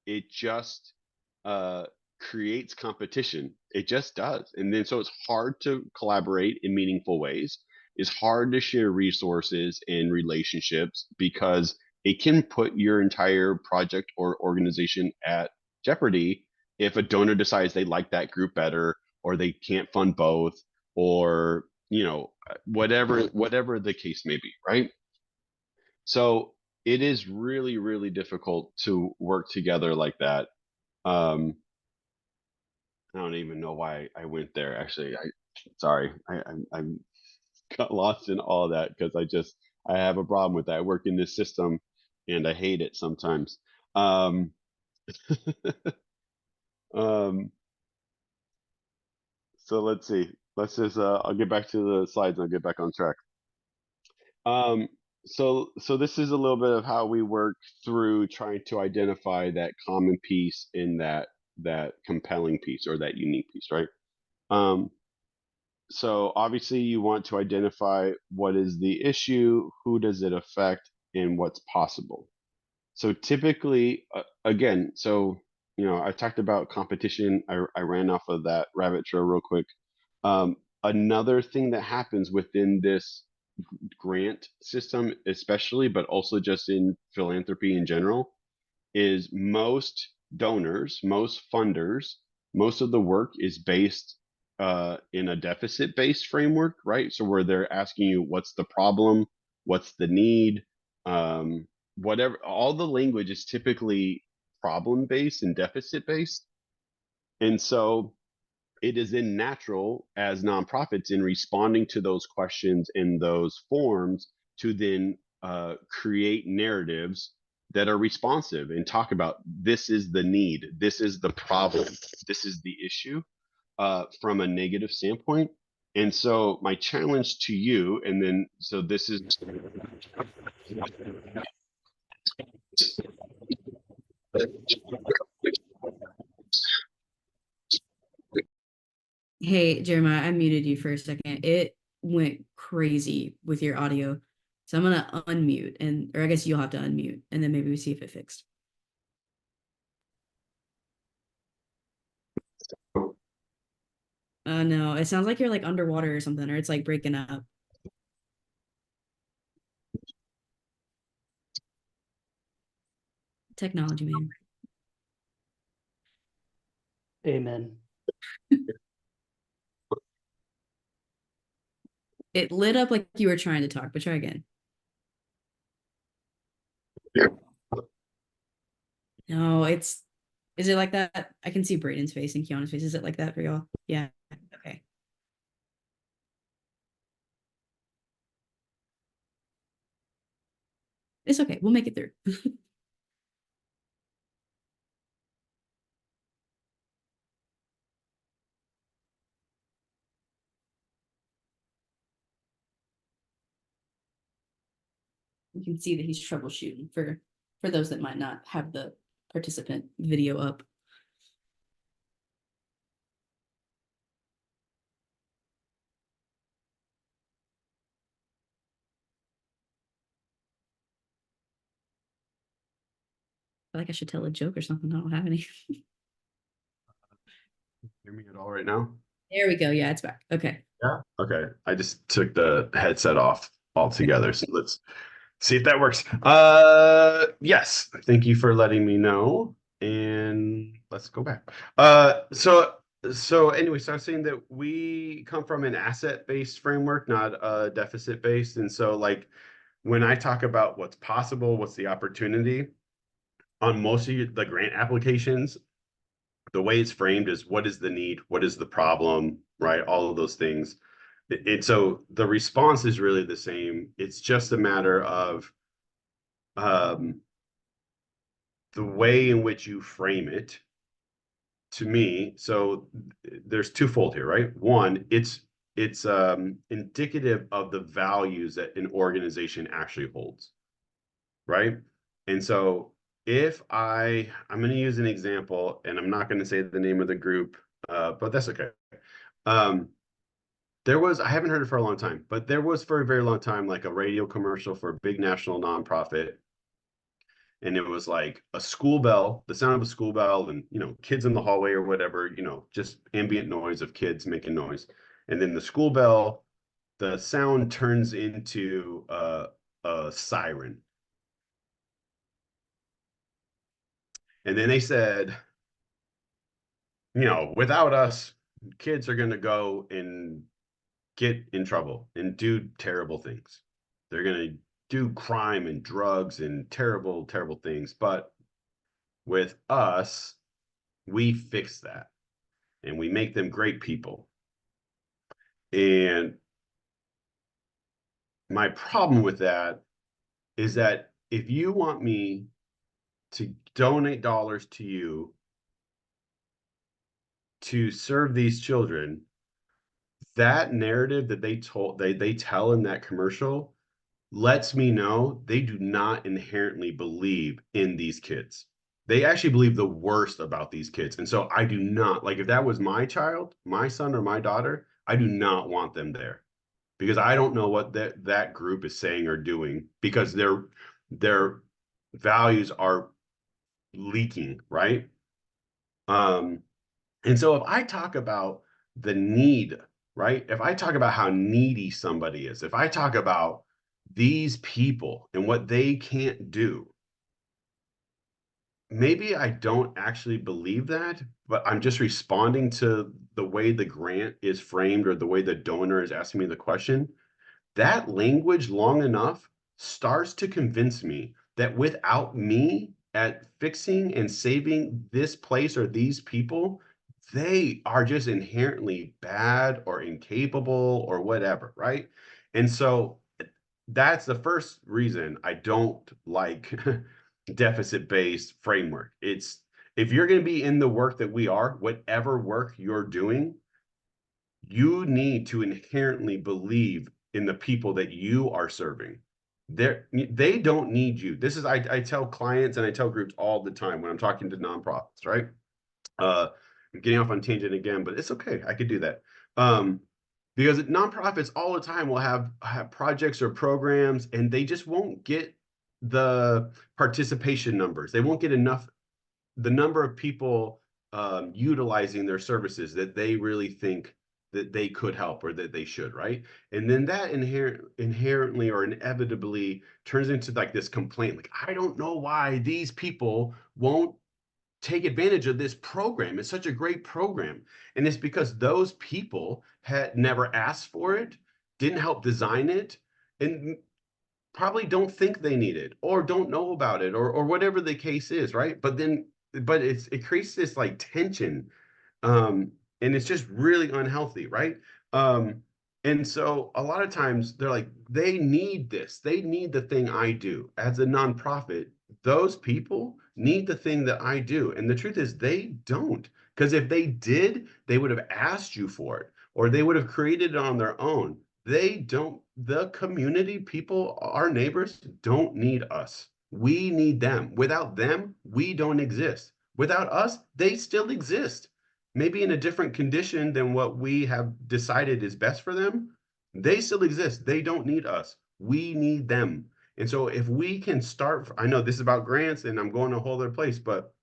it just uh, creates competition. It just does. And then so it's hard to collaborate in meaningful ways. It's hard to share resources and relationships because it can put your entire project or organization at jeopardy if a donor decides they like that group better or they can't fund both or whatever the case may be, right? So it is really, really difficult to work together like that. um, I don't even know why I went there. Actually, sorry, I got lost in all of that because I have a problem with that. I work in this system, and I hate it sometimes. Um, um, so let's see. Let's just I'll get back to the slides and I'll get back on track. Um, so this is a little bit of how we work through trying to identify that common piece in that compelling piece or that unique piece, right? Um, so obviously you want to identify what is the issue, who does it affect, and what's possible. So typically, again, I talked about competition. I ran off of that rabbit trail real quick. Another thing that happens within this grant system, especially, but also just in philanthropy in general, is most donors, most funders, most of the work is based in a deficit based framework, right? So where they're asking you, what's the problem? What's the need? Whatever, all the language is typically problem based and deficit based. And so it is then natural as nonprofits in responding to those questions in those forms to then create narratives that are responsive and talk about this is the need, this is the problem, this is the issue from a negative standpoint. And so my challenge to you, and then so this is Hey, Jeremiah, I muted you for a second. It went crazy with your audio. So I'm gonna unmute or I guess you'll have to unmute and then maybe we see if it fixed. No, it sounds like you're like underwater or something, or it's like breaking up. Technology, man. Amen. It lit up like you were trying to talk, but try again. No, is it like that? I can see Braden's face and Keanu's face. Is it like that for y'all? Yeah. Okay. It's okay. We'll make it through. You can see that he's troubleshooting for those that might not have the participant video up. I feel like I should tell a joke or something. I don't have any. Hear me at all right now? There we go. Yeah, it's back. Okay. Yeah. Okay. I just took the headset off altogether. So let's see if that works. Yes. Thank you for letting me know. And let's go back. So anyway, so I was saying that we come from an asset-based framework, not a deficit-based. And so like when I talk about what's possible, what's the opportunity on most of the grant applications, the way it's framed is what is the need, what is the problem, right? All of those things. So the response is really the same. It's just a matter of um, the way in which you frame it to me. So there's twofold here, right? One, it's indicative of the values that an organization actually holds, right? And so if I'm going to use an example, and I'm not going to say the name of the group, but that's okay. Um, I haven't heard it for a long time, but there was for a very long time like a radio commercial for a big national nonprofit. And it was like a school bell, the sound of a school bell, and kids in the hallway or whatever, just ambient noise of kids making noise. And then the school bell, the sound turns into a siren. And then they said, without us, kids are going to go and get in trouble and do terrible things. They're going to do crime and drugs and terrible, terrible things. But with us, we fix that and we make them great people. And my problem with that is that if you want me to donate dollars to you to serve these children, that narrative that they tell in that commercial lets me know they do not inherently believe in these kids. They actually believe the worst about these kids. And so I do not, like, if that was my child, my son or my daughter, I do not want them there because I don't know what that group is saying or doing because their values are leaking, right? And so if I talk about the need, right? If I talk about how needy somebody is, if I talk about these people and what they can't do, maybe I don't actually believe that, but I'm just responding to the way the grant is framed or the way the donor is asking me the question. That language long enough starts to convince me that without me at fixing and saving this place or these people, they are just inherently bad or incapable or whatever, right? And so that's the first reason I don't like deficit-based framework. It's if you're going to be in the work that we are, whatever work you're doing, you need to inherently believe in the people that you are serving. They don't need you. This is I tell clients and I tell groups all the time when I'm talking to nonprofits, right? I'm getting off on tangent again, but it's okay. I could do that. Because nonprofits all the time will have projects or programs and they just won't get the participation numbers. They won't get enough, the number of people utilizing their services that they really think that they could help or that they should, right? And then that inherently or inevitably turns into like this complaint, like, I don't know why these people won't take advantage of this program. It's such a great program. And it's because those people had never asked for it, didn't help design it, and probably don't think they need it or don't know about it or whatever the case is, right? But it creates this like tension, um, and it's just really unhealthy, right? Um, and so a lot of times they're like, they need this, they need the thing I do as a nonprofit. Those people need the thing that I do, and the truth is they don't, because if they did, they would have asked you for it, or they would have created it on their own. They don't. The community people, our neighbors, don't need us. We need them. Without them, we don't exist. Without us, they still exist, maybe in a different condition than what we have decided is best for them. They still exist. They don't need us. We need them. And so if we can start, I know this is about grants and I'm going to a whole other place, but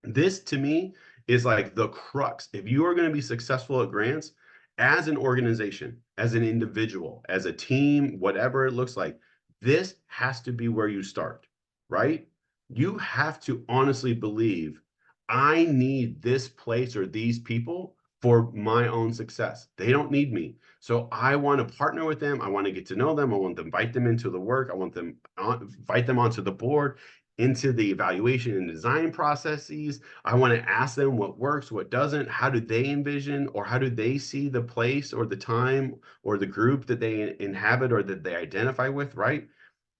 this to me is like the crux. If you are going to be successful at grants as an organization, as an individual, as a team, whatever it looks like, this has to be where you start, right? You have to honestly believe I need this place or these people for my own success. They don't need me. So I want to partner with them. I want to get to know them. I want to invite them into the work. I want them invite them onto the board, into the evaluation and design processes. I want to ask them what works, what doesn't, how do they envision or how do they see the place or the time or the group that they inhabit or that they identify with, right?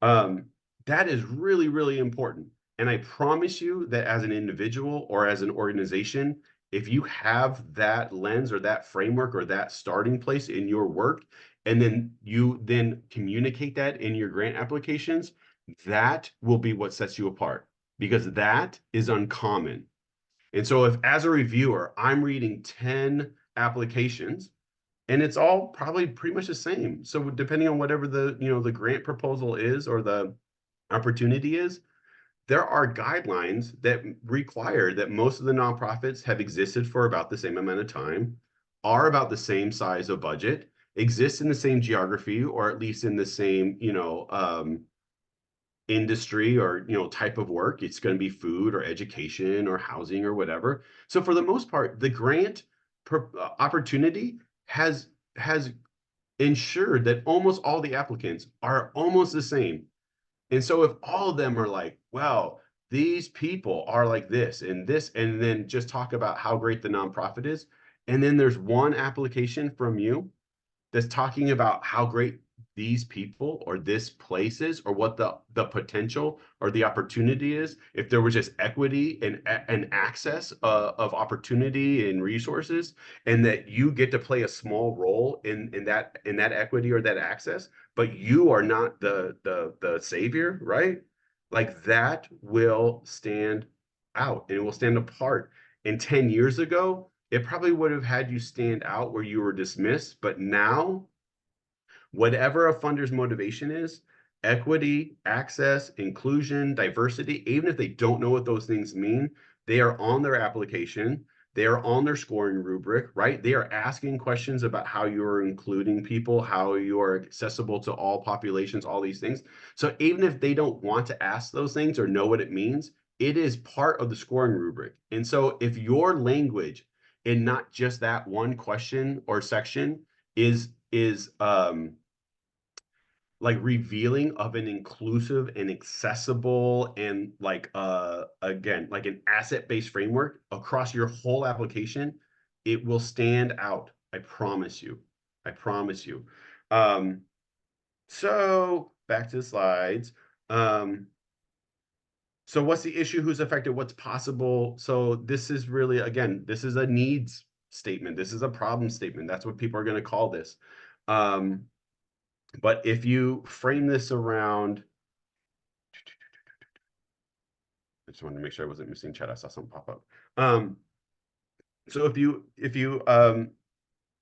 Um, that is really, really important. And I promise you that as an individual or as an organization, if you have that lens or that framework or that starting place in your work, and then you then communicate that in your grant applications, that will be what sets you apart, because that is uncommon. And so if as a reviewer, I'm reading 10 applications and it's all probably pretty much the same. So depending on whatever the grant proposal is or the opportunity is, there are guidelines that require that most of the nonprofits have existed for about the same amount of time, are about the same size of budget, exist in the same geography, or at least in the same, industry or type of work. It's going to be food or education or housing or whatever. So for the most part, the grant opportunity has ensured that almost all the applicants are almost the same. And so if all of them are like, well, these people are like this, and then just talk about how great the nonprofit is, and then there's one application from you that's talking about how great these people or this place is, or what the potential or the opportunity is, if there was just equity and access of opportunity and resources, and that you get to play a small role in that equity or that access, but you are not the savior, right? Like that will stand out and it will stand apart. And 10 years ago, it probably would have had you stand out where you were dismissed. But now, whatever a funder's motivation is, equity, access, inclusion, diversity, even if they don't know what those things mean, they are on their application. They are on their scoring rubric, right? They are asking questions about how you're including people, how you are accessible to all populations, all these things. So even if they don't want to ask those things or know what it means, it is part of the scoring rubric. And so if your language in not just that one question or section is like revealing of an inclusive and accessible and like again like an asset-based framework across your whole application, it will stand out. I promise you. I promise you. um so back to the slides. So what's the issue, who's affected, what's possible? So this is really, again, this is a needs statement, this is a problem statement, that's what people are going to call this. But if you frame this around, I just wanted to make sure I wasn't missing chat. I saw something pop up. So if you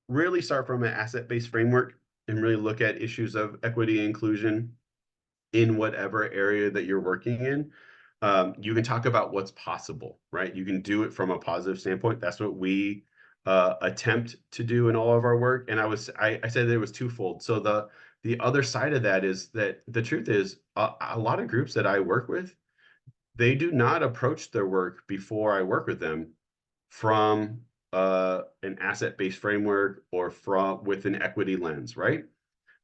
really start from an asset-based framework and really look at issues of equity and inclusion in whatever area that you're working in, you can talk about what's possible, right? You can do it from a positive standpoint. That's what we attempt to do in all of our work. And I said that it was twofold. So the other side of that is that the truth is a lot of groups that I work with, they do not approach their work before I work with them from an asset-based framework or from with an equity lens, right?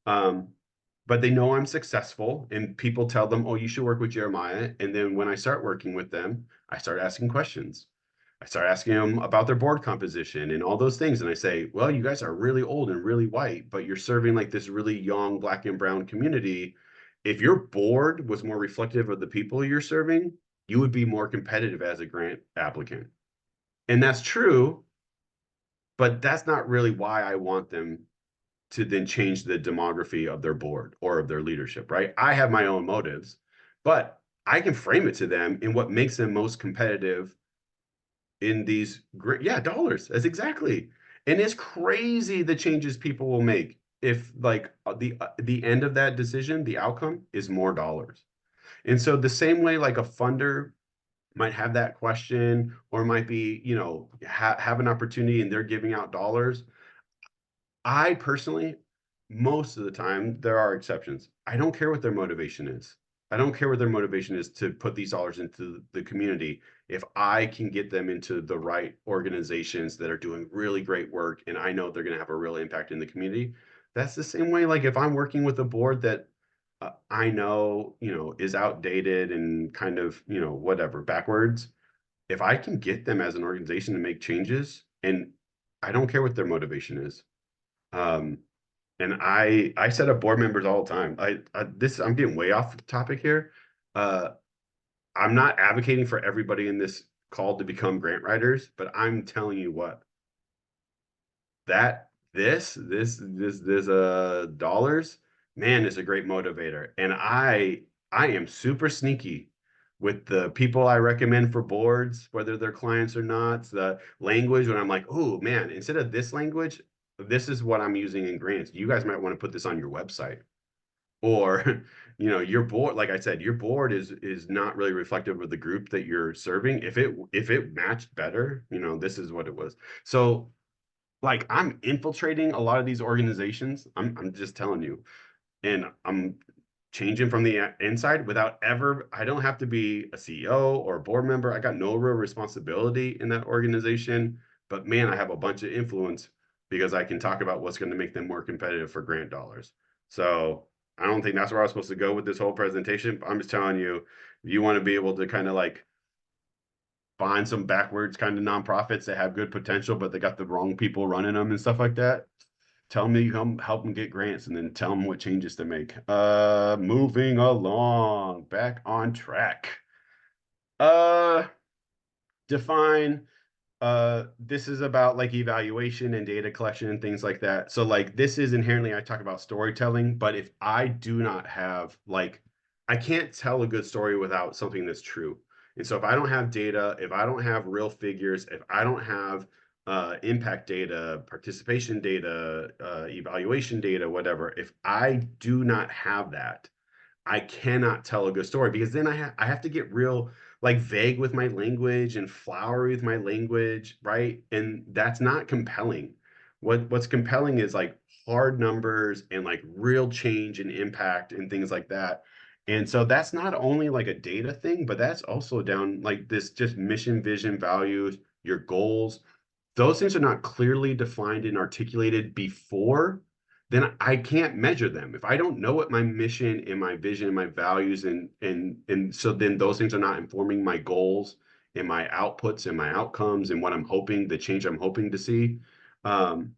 Um, but they know I'm successful, and people tell them, "Oh, you should work with Jeremiah." And then when I start working with them, I start asking questions. I start asking them about their board composition and all those things. And I say, "Well, you guys are really old and really white, but you're serving like this really young black and brown community. If your board was more reflective of the people you're serving, you would be more competitive as a grant applicant." And that's true, but that's not really why I want them to then change the demography of their board or of their leadership, right? I have my own motives, but I can frame it to them in what makes them most competitive in these great, yeah, dollars. That's exactly. And it's crazy the changes people will make if like the end of that decision, the outcome is more dollars. And so the same way like a funder might have that question or might be, have an opportunity and they're giving out dollars. I personally, most of the time, there are exceptions. I don't care what their motivation is. I don't care what their motivation is to put these dollars into the community. If I can get them into the right organizations that are doing really great work and I know they're going to have a real impact in the community, that's the same way. Like if I'm working with a board that I know, is outdated and kind of, whatever, backwards, if I can get them as an organization to make changes, and I don't care what their motivation is. Um, and I set up board members all the time. I'm getting way off the topic here. Uh, I'm not advocating for everybody in this call to become grant writers, but I'm telling you what, that this dollars, man, is a great motivator. And I am super sneaky with the people I recommend for boards, whether they're clients or not, the language when I'm like, oh man, instead of this language, this is what I'm using in grants. You guys might want to put this on your website. Or, your board, like I said, your board is not really reflective of the group that you're serving. If it matched better, this is what it was. So like I'm infiltrating a lot of these organizations. I'm just telling you, and I'm changing from the inside without ever. I don't have to be a CEO or a board member. I got no real responsibility in that organization, but man, I have a bunch of influence because I can talk about what's going to make them more competitive for grant dollars. So I don't think that's where I was supposed to go with this whole presentation. But I'm just telling you, if you want to be able to kind of like find some backwards kind of nonprofits that have good potential, but they got the wrong people running them and stuff like that. Tell me you come help them get grants and then tell them what changes to make. Moving along, back on track. Uh, define this is about like evaluation and data collection and things like that. So like this is inherently, I talk about storytelling, but if I do not have like, I can't tell a good story without something that's true. And so if I don't have data, if I don't have real figures, if I don't have impact data, participation data, evaluation data, whatever, if I do not have that, I cannot tell a good story because then I have to get real like vague with my language and flowery with my language, right? And that's not compelling. What's compelling is like hard numbers and like real change and impact and things like that. And so that's not only like a data thing, but that's also down like this just mission, vision, values, your goals. Those things are not clearly defined and articulated before, then I can't measure them. If I don't know what my mission and my vision and my values and so then those things are not informing my goals and my outputs and my outcomes and what I'm hoping, the change I'm hoping to see. Um,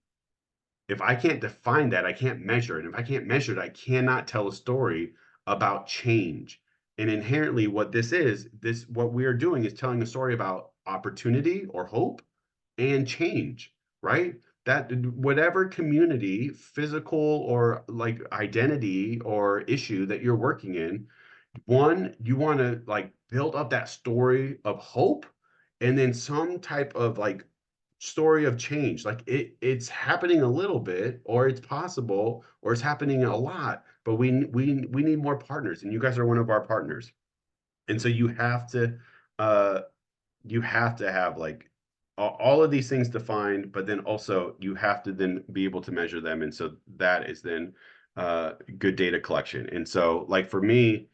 if I can't define that, I can't measure it. And if I can't measure it, I cannot tell a story about change. And inherently, what what we are doing is telling a story about opportunity or hope and change, right? That whatever community, physical or like identity or issue that you're working in, one, you want to like build up that story of hope and then some type of like story of change. Like it's happening a little bit, or it's possible, or it's happening a lot, but we need more partners, and you guys are one of our partners. And so uh you have to have like all of these things defined, but then also you have to then be able to measure them. And so that is then good data collection. And so like for me,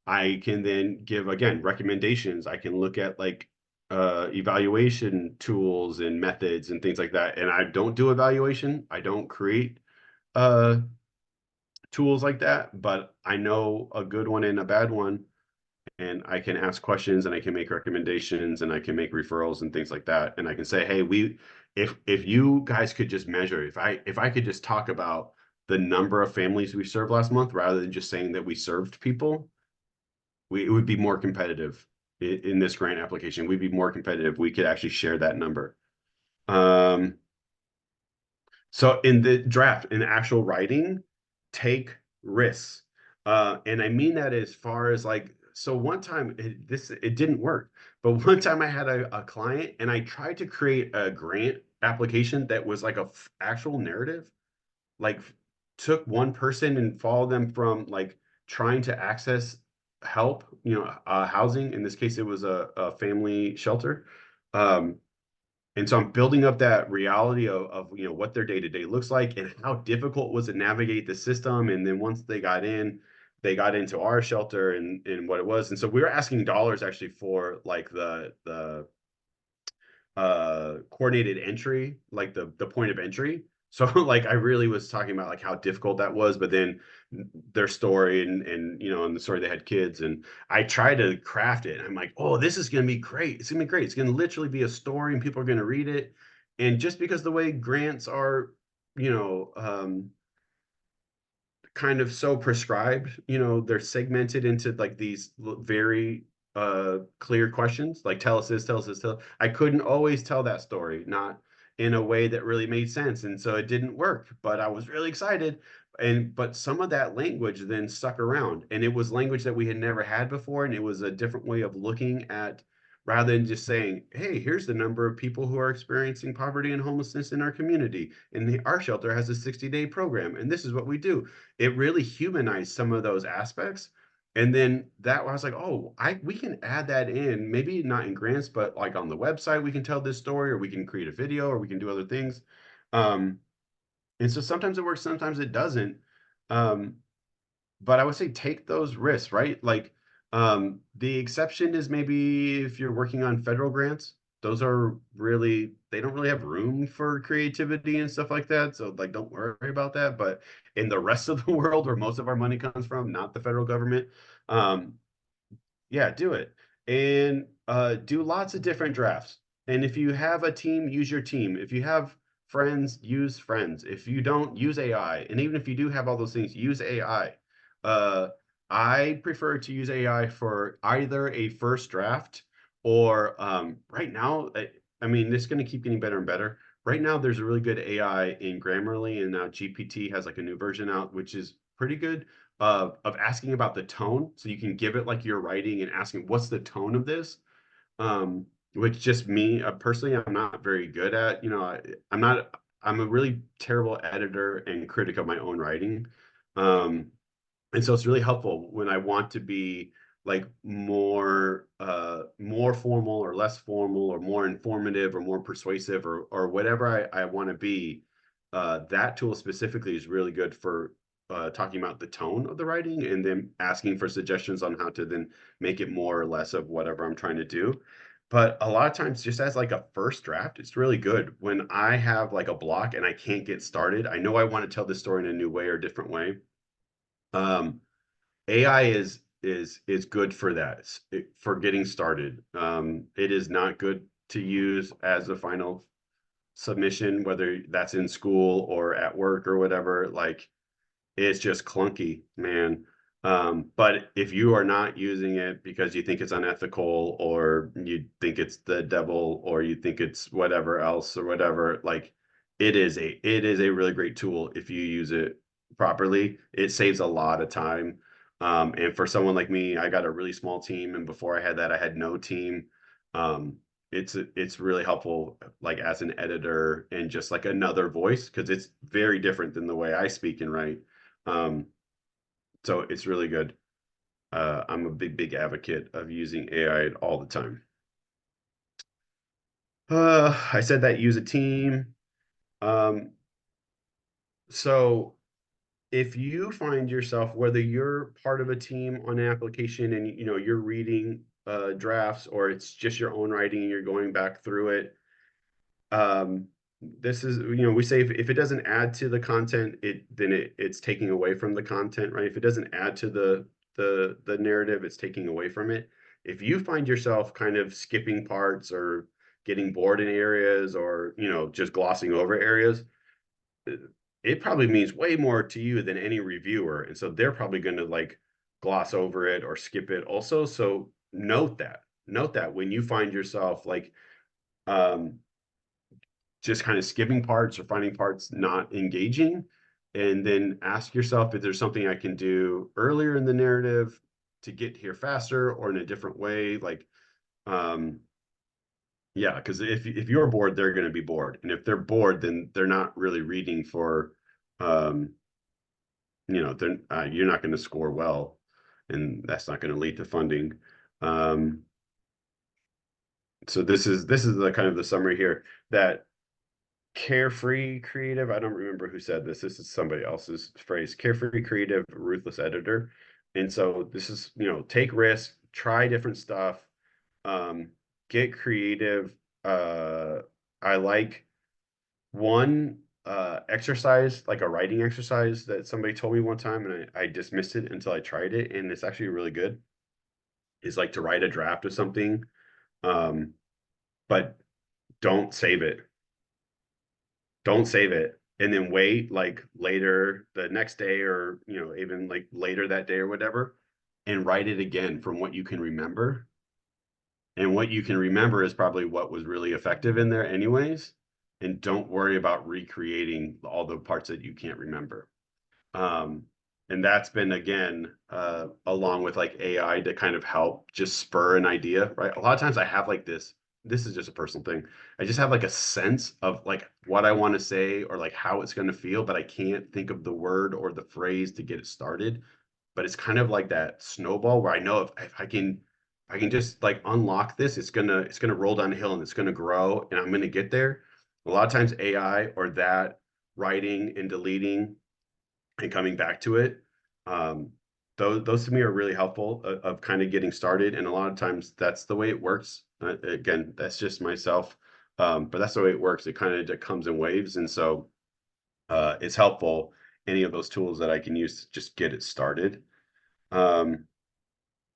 I can then give, again, recommendations. I can look at like evaluation tools and methods and things like that. And I don't do evaluation. I don't create uh, tools like that, but I know a good one and a bad one, and I can ask questions and I can make recommendations and I can make referrals and things like that. And I can say, hey, if you guys could just measure, if I could just talk about the number of families we served last month rather than just saying that we served people, it would be more competitive in this grant application. We'd be more competitive. We could actually share that number. Um, So in the draft, in actual writing, take risks. And I mean that as far as like, so one time it didn't work, but one time I had a client and I tried to create a grant application that was like a actual narrative, like took one person and followed them from like trying to access help, housing. In this case, it was a family shelter. Um, and so I'm building up that reality of what their day to day looks like and how difficult was to navigate the system. And then once they got into our shelter and what it was. And so we were asking dollars actually for like the coordinated entry, like the point of entry. So like I really was talking about like how difficult that was, but then their story and the story they had kids, and I tried to craft it. I'm like, oh, this is gonna be great. It's gonna be great. It's gonna literally be a story and people are gonna read it. And just because the way grants are, you know, kind of so prescribed, they're segmented into like these very clear questions, like tell us this, tell us this, I couldn't always tell that story, not in a way that really made sense. And so it didn't work, but I was really excited. But some of that language then stuck around, and it was language that we had never had before, and it was a different way of looking at, rather than just saying, hey, here's the number of people who are experiencing poverty and homelessness in our community, and our shelter has a 60-day program, and this is what we do. It really humanized some of those aspects. And then that I was like, oh, we can add that in, maybe not in grants, but like on the website, we can tell this story, or we can create a video, or we can do other things. Um, and so sometimes it works, sometimes it doesn't. Um, but I would say take those risks, right? Like the exception is maybe if you're working on federal grants, those are really, they don't really have room for creativity and stuff like that. So like don't worry about that. But in the rest of the world where most of our money comes from, not the federal government, um, yeah, do it. And do lots of different drafts. And if you have a team, use your team. If you have friends, use friends. If you don't, use AI. And even if you do have all those things, use AI. Uh, I prefer to use AI for either a first draft or right now, I mean, it's going to keep getting better and better. Right now, there's a really good AI in Grammarly, and now GPT has like a new version out, which is pretty good of asking about the tone. So you can give it like you're writing and asking, what's the tone of this? Which just me personally, I'm not very good at. I'm not. I'm a really terrible editor and critic of my own writing. Um, and so it's really helpful when I want to be like more formal or less formal or more informative or more persuasive or whatever I want to be. That tool specifically is really good for talking about the tone of the writing and then asking for suggestions on how to then make it more or less of whatever I'm trying to do. But a lot of times, just as like a first draft, it's really good when I have like a block and I can't get started. I know I want to tell this story in a new way or different way. um, AI is good for that, for getting started. It is not good to use as a final submission, whether that's in school or at work or whatever. Like it's just clunky, man. But if you are not using it because you think it's unethical or you think it's the devil or you think it's whatever else or whatever, like it is a really great tool if you use it properly. It saves a lot of time. And for someone like me, I got a really small team, and before I had that, I had no team. Um, it's really helpful like as an editor and just like another voice because it's very different than the way I speak and write. um, so it's really good. I'm a big advocate of using AI all the time. I said that use a team. Um, so if you find yourself, whether you're part of a team on an application and you're reading drafts, or it's just your own writing and you're going back through it, um, this is, we say if it doesn't add to the content, it's taking away from the content, right? If it doesn't add to the narrative, it's taking away from it. If you find yourself kind of skipping parts or getting bored in areas, or just glossing over areas, it probably means way more to you than any reviewer. And so they're probably going to like gloss over it or skip it also. So note that when you find yourself like um, just kind of skipping parts or finding parts not engaging, and then ask yourself if there's something I can do earlier in the narrative to get here faster or in a different way. Like, yeah, because if you're bored, they're going to be bored, and if they're bored, then they're not really reading for, um, you're not going to score well, and that's not going to lead to funding. Um, so this is the kind of the summary here, that carefree creative. I don't remember who said this. This is somebody else's phrase. Carefree creative, ruthless editor. And so this is, take risks, try different stuff, um, get creative. I like one exercise, like a writing exercise that somebody told me one time, and I dismissed it until I tried it, and it's actually really good. Is like to write a draft of something, um, but don't save it. Don't save it, and then wait like later the next day, or even like later that day or whatever, and write it again from what you can remember. And what you can remember is probably what was really effective in there anyways. And don't worry about recreating all the parts that you can't remember. Um, and that's been, again, along with like AI to kind of help just spur an idea, right? A lot of times I have like this is just a personal thing. I just have like a sense of like what I want to say or like how it's going to feel, but I can't think of the word or the phrase to get it started. But it's kind of like that snowball where I know if I can just like unlock this, it's gonna roll down the hill and it's gonna grow and I'm gonna get there. A lot of times AI or that writing and deleting and coming back to it, um, those to me are really helpful of kind of getting started. And a lot of times that's the way it works. Again, that's just myself, but that's the way it works. It kind of comes in waves, and so it's helpful. Any of those tools that I can use to just get it started. Um,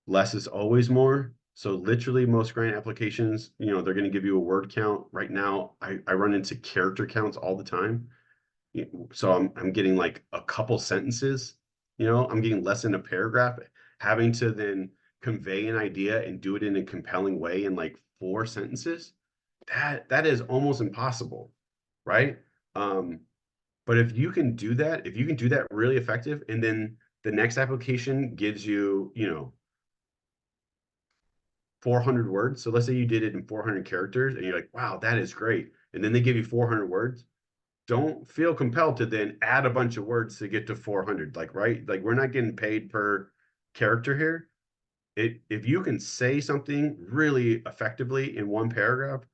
Less is always more. So literally most grant applications, they're going to give you a word count. Right now, I run into character counts all the time. So I'm getting like a couple sentences, I'm getting less than a paragraph, having to then convey an idea and do it in a compelling way in like 4 sentences. That is almost impossible, right? Um, but if you can do that really effective, and then the next application gives you, 400 words. So let's say you did it in 400 characters and you're like, wow, that is great. And then they give you 400 words. Don't feel compelled to then add a bunch of words to get to 400. Like, right? Like, we're not getting paid per character here. If you can say something really effectively in one paragraph,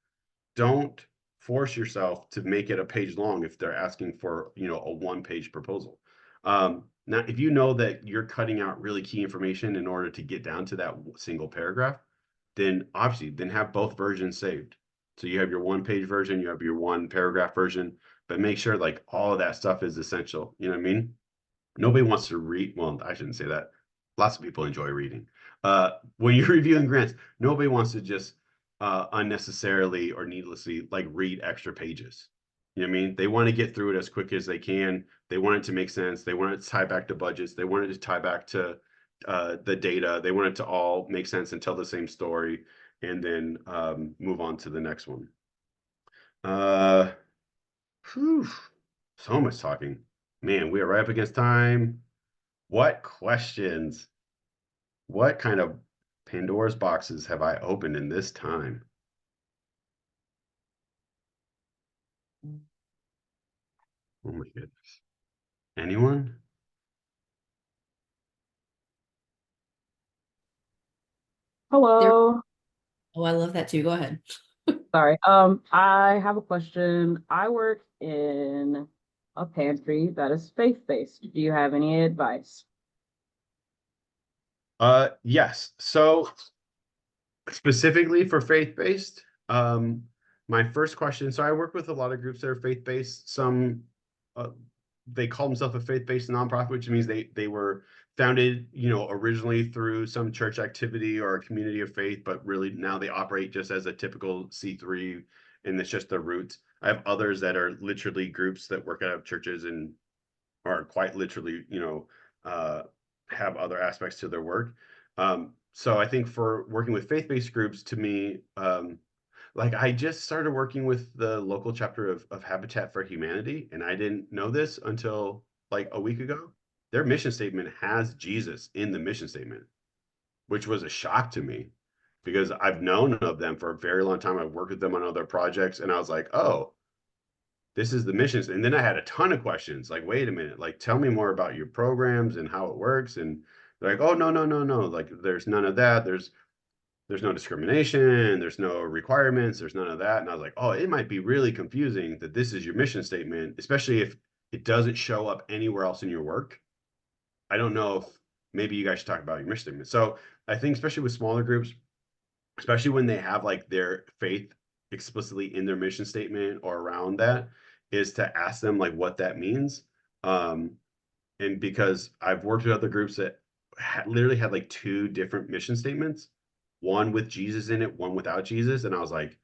don't force yourself to make it a page long if they're asking for, a 1 page proposal. Now, if you know that you're cutting out really key information in order to get down to that single paragraph, then obviously then have both versions saved. So you have your 1 page version, you have your 1 paragraph version, but make sure like all of that stuff is essential. You know what I mean? Nobody wants to read. Well, I shouldn't say that. Lots of people enjoy reading. When you're reviewing grants, nobody wants to just unnecessarily or needlessly like read extra pages. You know what I mean? They want to get through it as quick as they can. They want it to make sense. They want it to tie back to budgets. They want it to tie back to the data. They want it to all make sense and tell the same story, and then move on to the next one. Uh, whew, so much talking. Man, we are right up against time. What questions? What kind of Pandora's boxes have I opened in this time? Oh my goodness. Anyone? There. Hello. Oh, I love that too. Go ahead. Sorry. I have a question. I work in a pantry that is faith-based. Do you have any advice? Yes. So specifically for faith-based, my first question, so I work with a lot of groups that are faith-based. Some they call themselves a faith-based nonprofit, which means they were founded, originally through some church activity or a community of faith, but really now they operate just as a typical C3, and it's just their roots. I have others that are literally groups that work out of churches and are quite literally, have other aspects to their work. So I think for working with faith-based groups, to me, like I just started working with the local chapter of Habitat for Humanity, and I didn't know this until like a week ago. Their mission statement has Jesus in the mission statement, which was a shock to me because I've known of them for a very long time. I've worked with them on other projects, and I was like, oh, this is the missions. And then I had a ton of questions like, wait a minute, like, tell me more about your programs and how it works. And they're like, oh, no, no, no, no. Like, there's none of that. There's no discrimination. There's no requirements. There's none of that. And I was like, oh, it might be really confusing that this is your mission statement, especially if it doesn't show up anywhere else in your work. I don't know if maybe you guys should talk about your mission statement. So I think especially with smaller groups, especially when they have like their faith explicitly in their mission statement or around that, is to ask them like what that means. And because I've worked with other groups that literally had like two different mission statements, one with Jesus in it, one without Jesus, and I was like,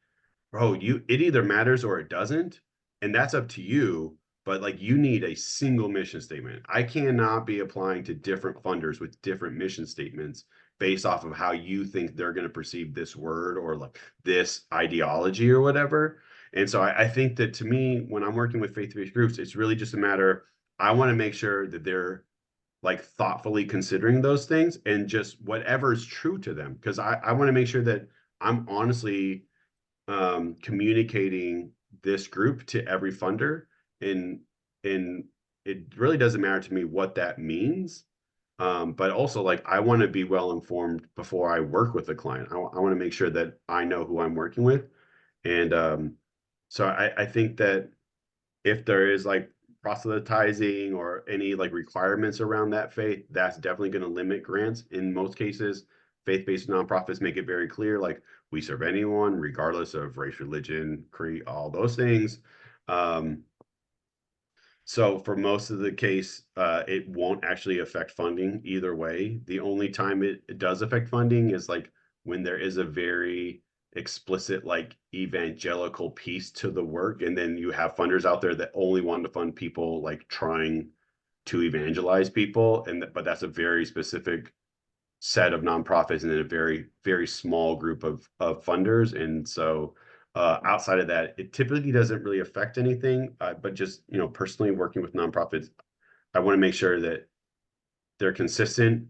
bro, it either matters or it doesn't, and that's up to you. But like, you need a single mission statement. I cannot be applying to different funders with different mission statements based off of how you think they're going to perceive this word or like this ideology or whatever. And so I think that to me, when I'm working with faith-based groups, it's really just a matter. I want to make sure that they're like thoughtfully considering those things and just whatever is true to them, because I want to make sure that I'm honestly communicating this group to every funder, and it really doesn't matter to me what that means. But also, like, I want to be well informed before I work with a client. I want to make sure that I know who I'm working with. And so I think that if there is like proselytizing or any like requirements around that faith, that's definitely going to limit grants. In most cases, faith-based nonprofits make it very clear, like, we serve anyone, regardless of race, religion, creed, all those things. So for most of the case, it won't actually affect funding either way. The only time it does affect funding is like when there is a very explicit like evangelical piece to the work, and then you have funders out there that only want to fund people like trying to evangelize people, but that's a very specific set of nonprofits and then a very, very small group of funders. And so outside of that, it typically doesn't really affect anything. But just, personally working with nonprofits, I want to make sure that they're consistent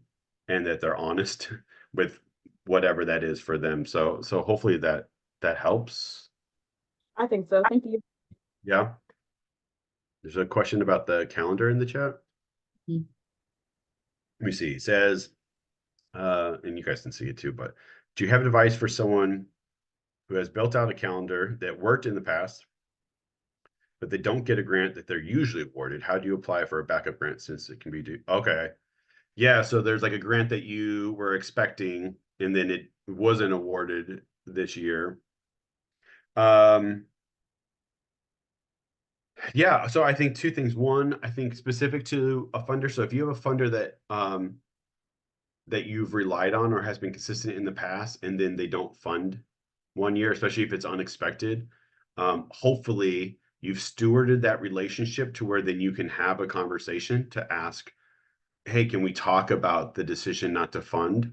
and that they're honest with whatever that is for them. So hopefully that helps. I think so. Thank you. Yeah. There's a question about the calendar in the chat. Mhm. Let me see. It says, and you guys can see it too, but do you have advice for someone who has built out a calendar that worked in the past, but they don't get a grant that they're usually awarded? How do you apply for a backup grant since it can be due? Okay. Yeah, so there's like a grant that you were expecting and then it wasn't awarded this year. Yeah, so I think two things. One, I think specific to a funder. So if you have a funder that you've relied on or has been consistent in the past, and then they don't fund one year, especially if it's unexpected, hopefully you've stewarded that relationship to where then you can have a conversation to ask, hey, can we talk about the decision not to fund?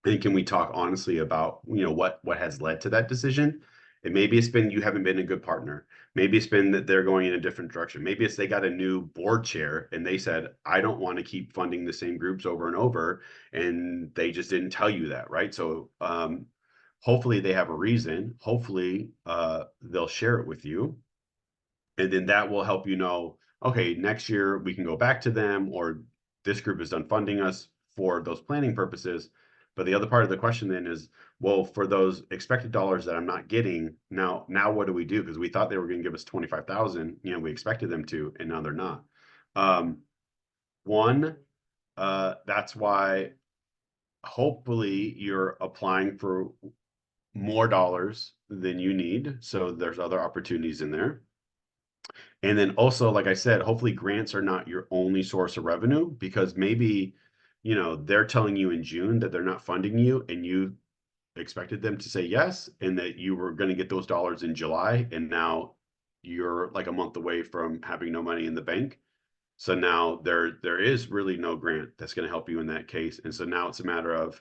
And can we talk honestly about, what has led to that decision? And maybe it's been you haven't been a good partner. Maybe it's been that they're going in a different direction. Maybe it's they got a new board chair and they said, I don't want to keep funding the same groups over and over. And they just didn't tell you that, right? So hopefully they have a reason. Hopefully they'll share it with you. And then that will help you know, okay, next year we can go back to them, or this group is done funding us for those planning purposes. But the other part of the question then is, well, for those expected dollars that I'm not getting, now what do we do? Because we thought they were going to give us 25,000, we expected them to, and now they're not. One, that's why hopefully you're applying for more dollars than you need. So there's other opportunities in there. And then also, like I said, hopefully grants are not your only source of revenue, because maybe, they're telling you in June that they're not funding you and you expected them to say yes, and that you were going to get those dollars in July. And now you're like a month away from having no money in the bank. So now there is really no grant that's going to help you in that case. And so now it's a matter of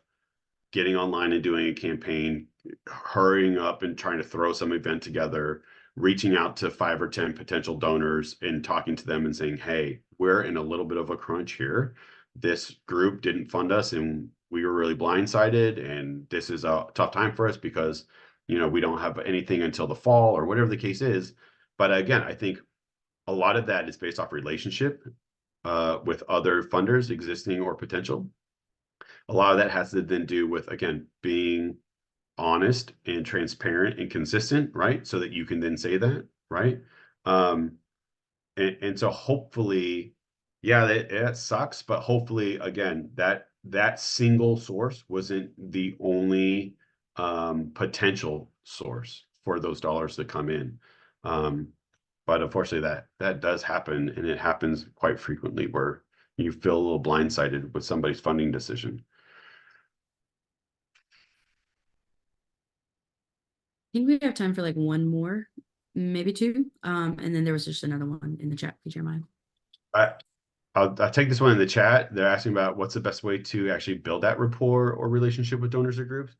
getting online and doing a campaign, hurrying up and trying to throw some event together, reaching out to 5 or 10 potential donors and talking to them and saying, hey, we're in a little bit of a crunch here. This group didn't fund us and we were really blindsided. And this is a tough time for us because, we don't have anything until the fall or whatever the case is. But again, I think a lot of that is based off relationship with other funders, existing or potential. A lot of that has to then do with, again, being honest and transparent and consistent, right? So that you can then say that, right? And so hopefully, yeah, that sucks, but hopefully, again, that single source wasn't the only potential source for those dollars to come in. But unfortunately, that does happen, and it happens quite frequently where you feel a little blindsided with somebody's funding decision. I think we have time for like one more, maybe two. And then there was just another one in the chat, Jeremiah. I'll take this one in the chat. They're asking about what's the best way to actually build that rapport or relationship with donors or groups.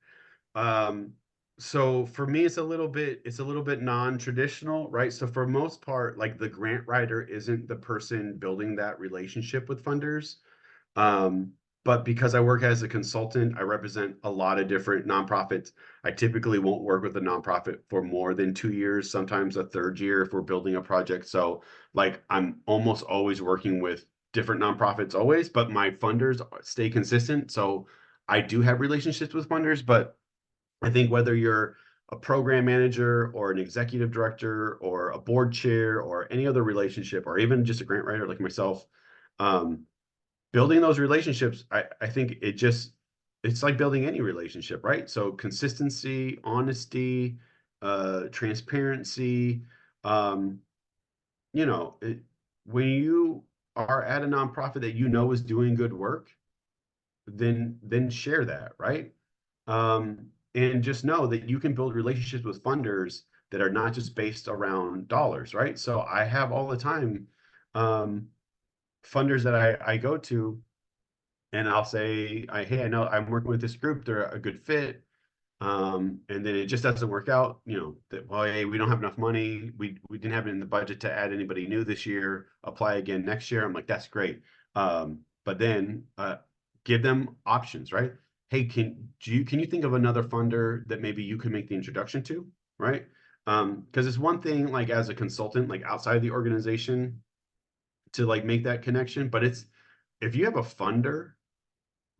So for me, it's a little bit non-traditional, right? So for most part, like the grant writer isn't the person building that relationship with funders. But because I work as a consultant, I represent a lot of different nonprofits. I typically won't work with a nonprofit for more than 2 years, sometimes a third year if we're building a project. So like I'm almost always working with different nonprofits always, but my funders stay consistent. So I do have relationships with funders, but I think whether you're a program manager or an executive director or a board chair or any other relationship, or even just a grant writer like myself, building those relationships, I think it's like building any relationship, right? So consistency, honesty, transparency, you know, when you are at a nonprofit that is doing good work, then share that, right? And just know that you can build relationships with funders that are not just based around dollars, right? So I have all the time funders that I go to, and I'll say, hey, I know I'm working with this group, they're a good fit. And then it just doesn't work out, that, well, hey, we don't have enough money. We didn't have it in the budget to add anybody new this year, apply again next year. I'm like, that's great. But then give them options, right? Hey, can you think of another funder that maybe you can make the introduction to, right? Because it's one thing, like as a consultant, like outside the organization, to like make that connection, but it's, if you have a funder,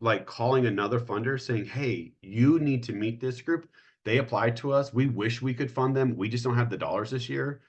like calling another funder saying, hey, you need to meet this group. They applied to us. We wish we could fund them. We just don't have the dollars this year.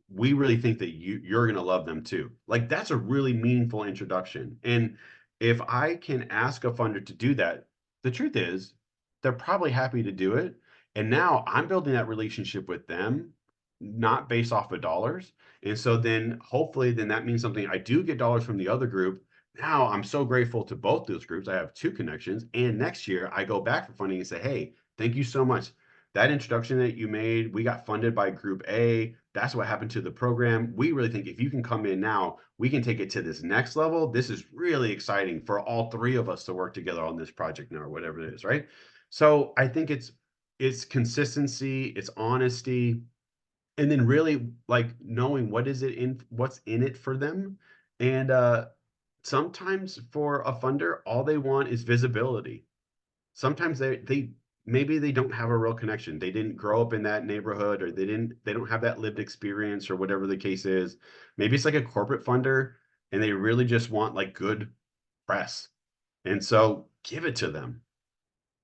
We really think that you're going to love them too. Like that's a really meaningful introduction. And if I can ask a funder to do that, the truth is they're probably happy to do it. And now I'm building that relationship with them, not based off of dollars. And so then hopefully then that means something. I do get dollars from the other group. Now I'm so grateful to both those groups. I have 2 connections. And next year I go back for funding and say, hey, thank you so much. That introduction that you made, we got funded by group A. That's what happened to the program. We really think if you can come in now, we can take it to this next level. This is really exciting for all 3 of us to work together on this project now, or whatever it is, right? So I think it's consistency, it's honesty, and then really like knowing what's in it for them. And sometimes for a funder, all they want is visibility. Sometimes they maybe they don't have a real connection. They didn't grow up in that neighborhood, or they don't have that lived experience, or whatever the case is. Maybe it's like a corporate funder and they really just want like good press. And so give it to them.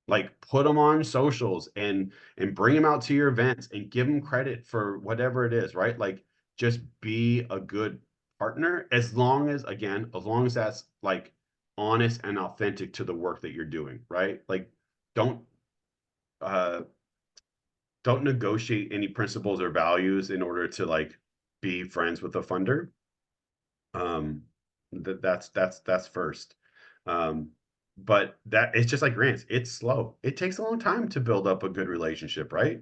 Like put them on socials and bring them out to your events and give them credit for whatever it is, right? Like just be a good partner as long as, again, as long as that's like honest and authentic to the work that you're doing, right? Like don't uh don't negotiate any principles or values in order to like be friends with a funder. That's first. um but that it's just like grants, it's slow, it takes a long time to build up a good relationship, right?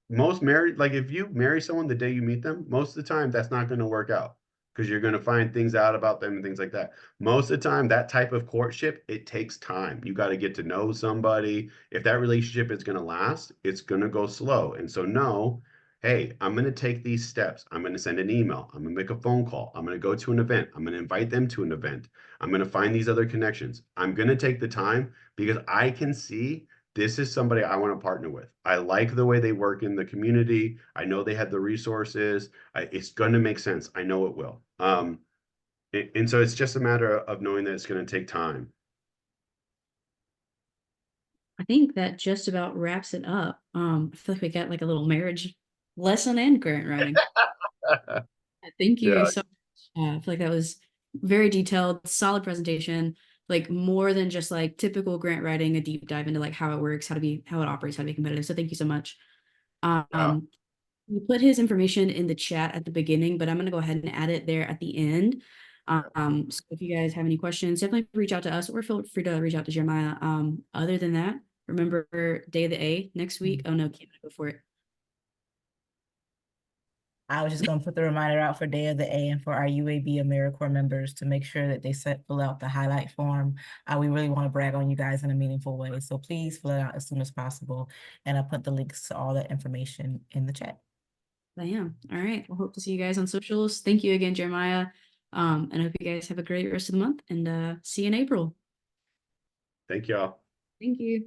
Most married, like if you marry someone the day you meet them, most of the time that's not going to work out because you're going to find things out about them and things like that. Most of the time that type of courtship, it takes time. You got to get to know somebody. If that relationship is going to last, it's going to go slow. And so no, hey, I'm going to take these steps. I'm going to send an email. I'm going to make a phone call. I'm going to go to an event. I'm going to invite them to an event. I'm going to find these other connections. I'm going to take the time because I can see this is somebody I want to partner with. I like the way they work in the community. I know they have the resources. It's going to make sense. I know it will. And so it's just a matter of knowing that it's going to take time. I think that just about wraps it up. I feel like we got like a little marriage lesson and grant writing. Thank you Yeah. so much. I feel like that was very detailed, solid presentation, like more than just like typical grant writing, a deep dive into like how it works, how it operates, how to be competitive. So thank you so much. Yeah. We put his information in the chat at the beginning, but I'm going to go ahead and add it there at the end. So if you guys have any questions, definitely reach out to us or feel free to reach out to Jeremiah. Other than that, remember Day of the A next week. Oh no, can't go for it. I was just going to put the reminder out for Day of the A and for our UAB AmeriCorps members to make sure that they fill out the highlight form. We really want to brag on you guys in a meaningful way. So please fill it out as soon as possible. And I'll put the links to all that information in the chat. I am. All right. We'll hope to see you guys on socials. Thank you again, Jeremiah. And I hope you guys have a great rest of the month and see you in April. Thank y'all. Thank you.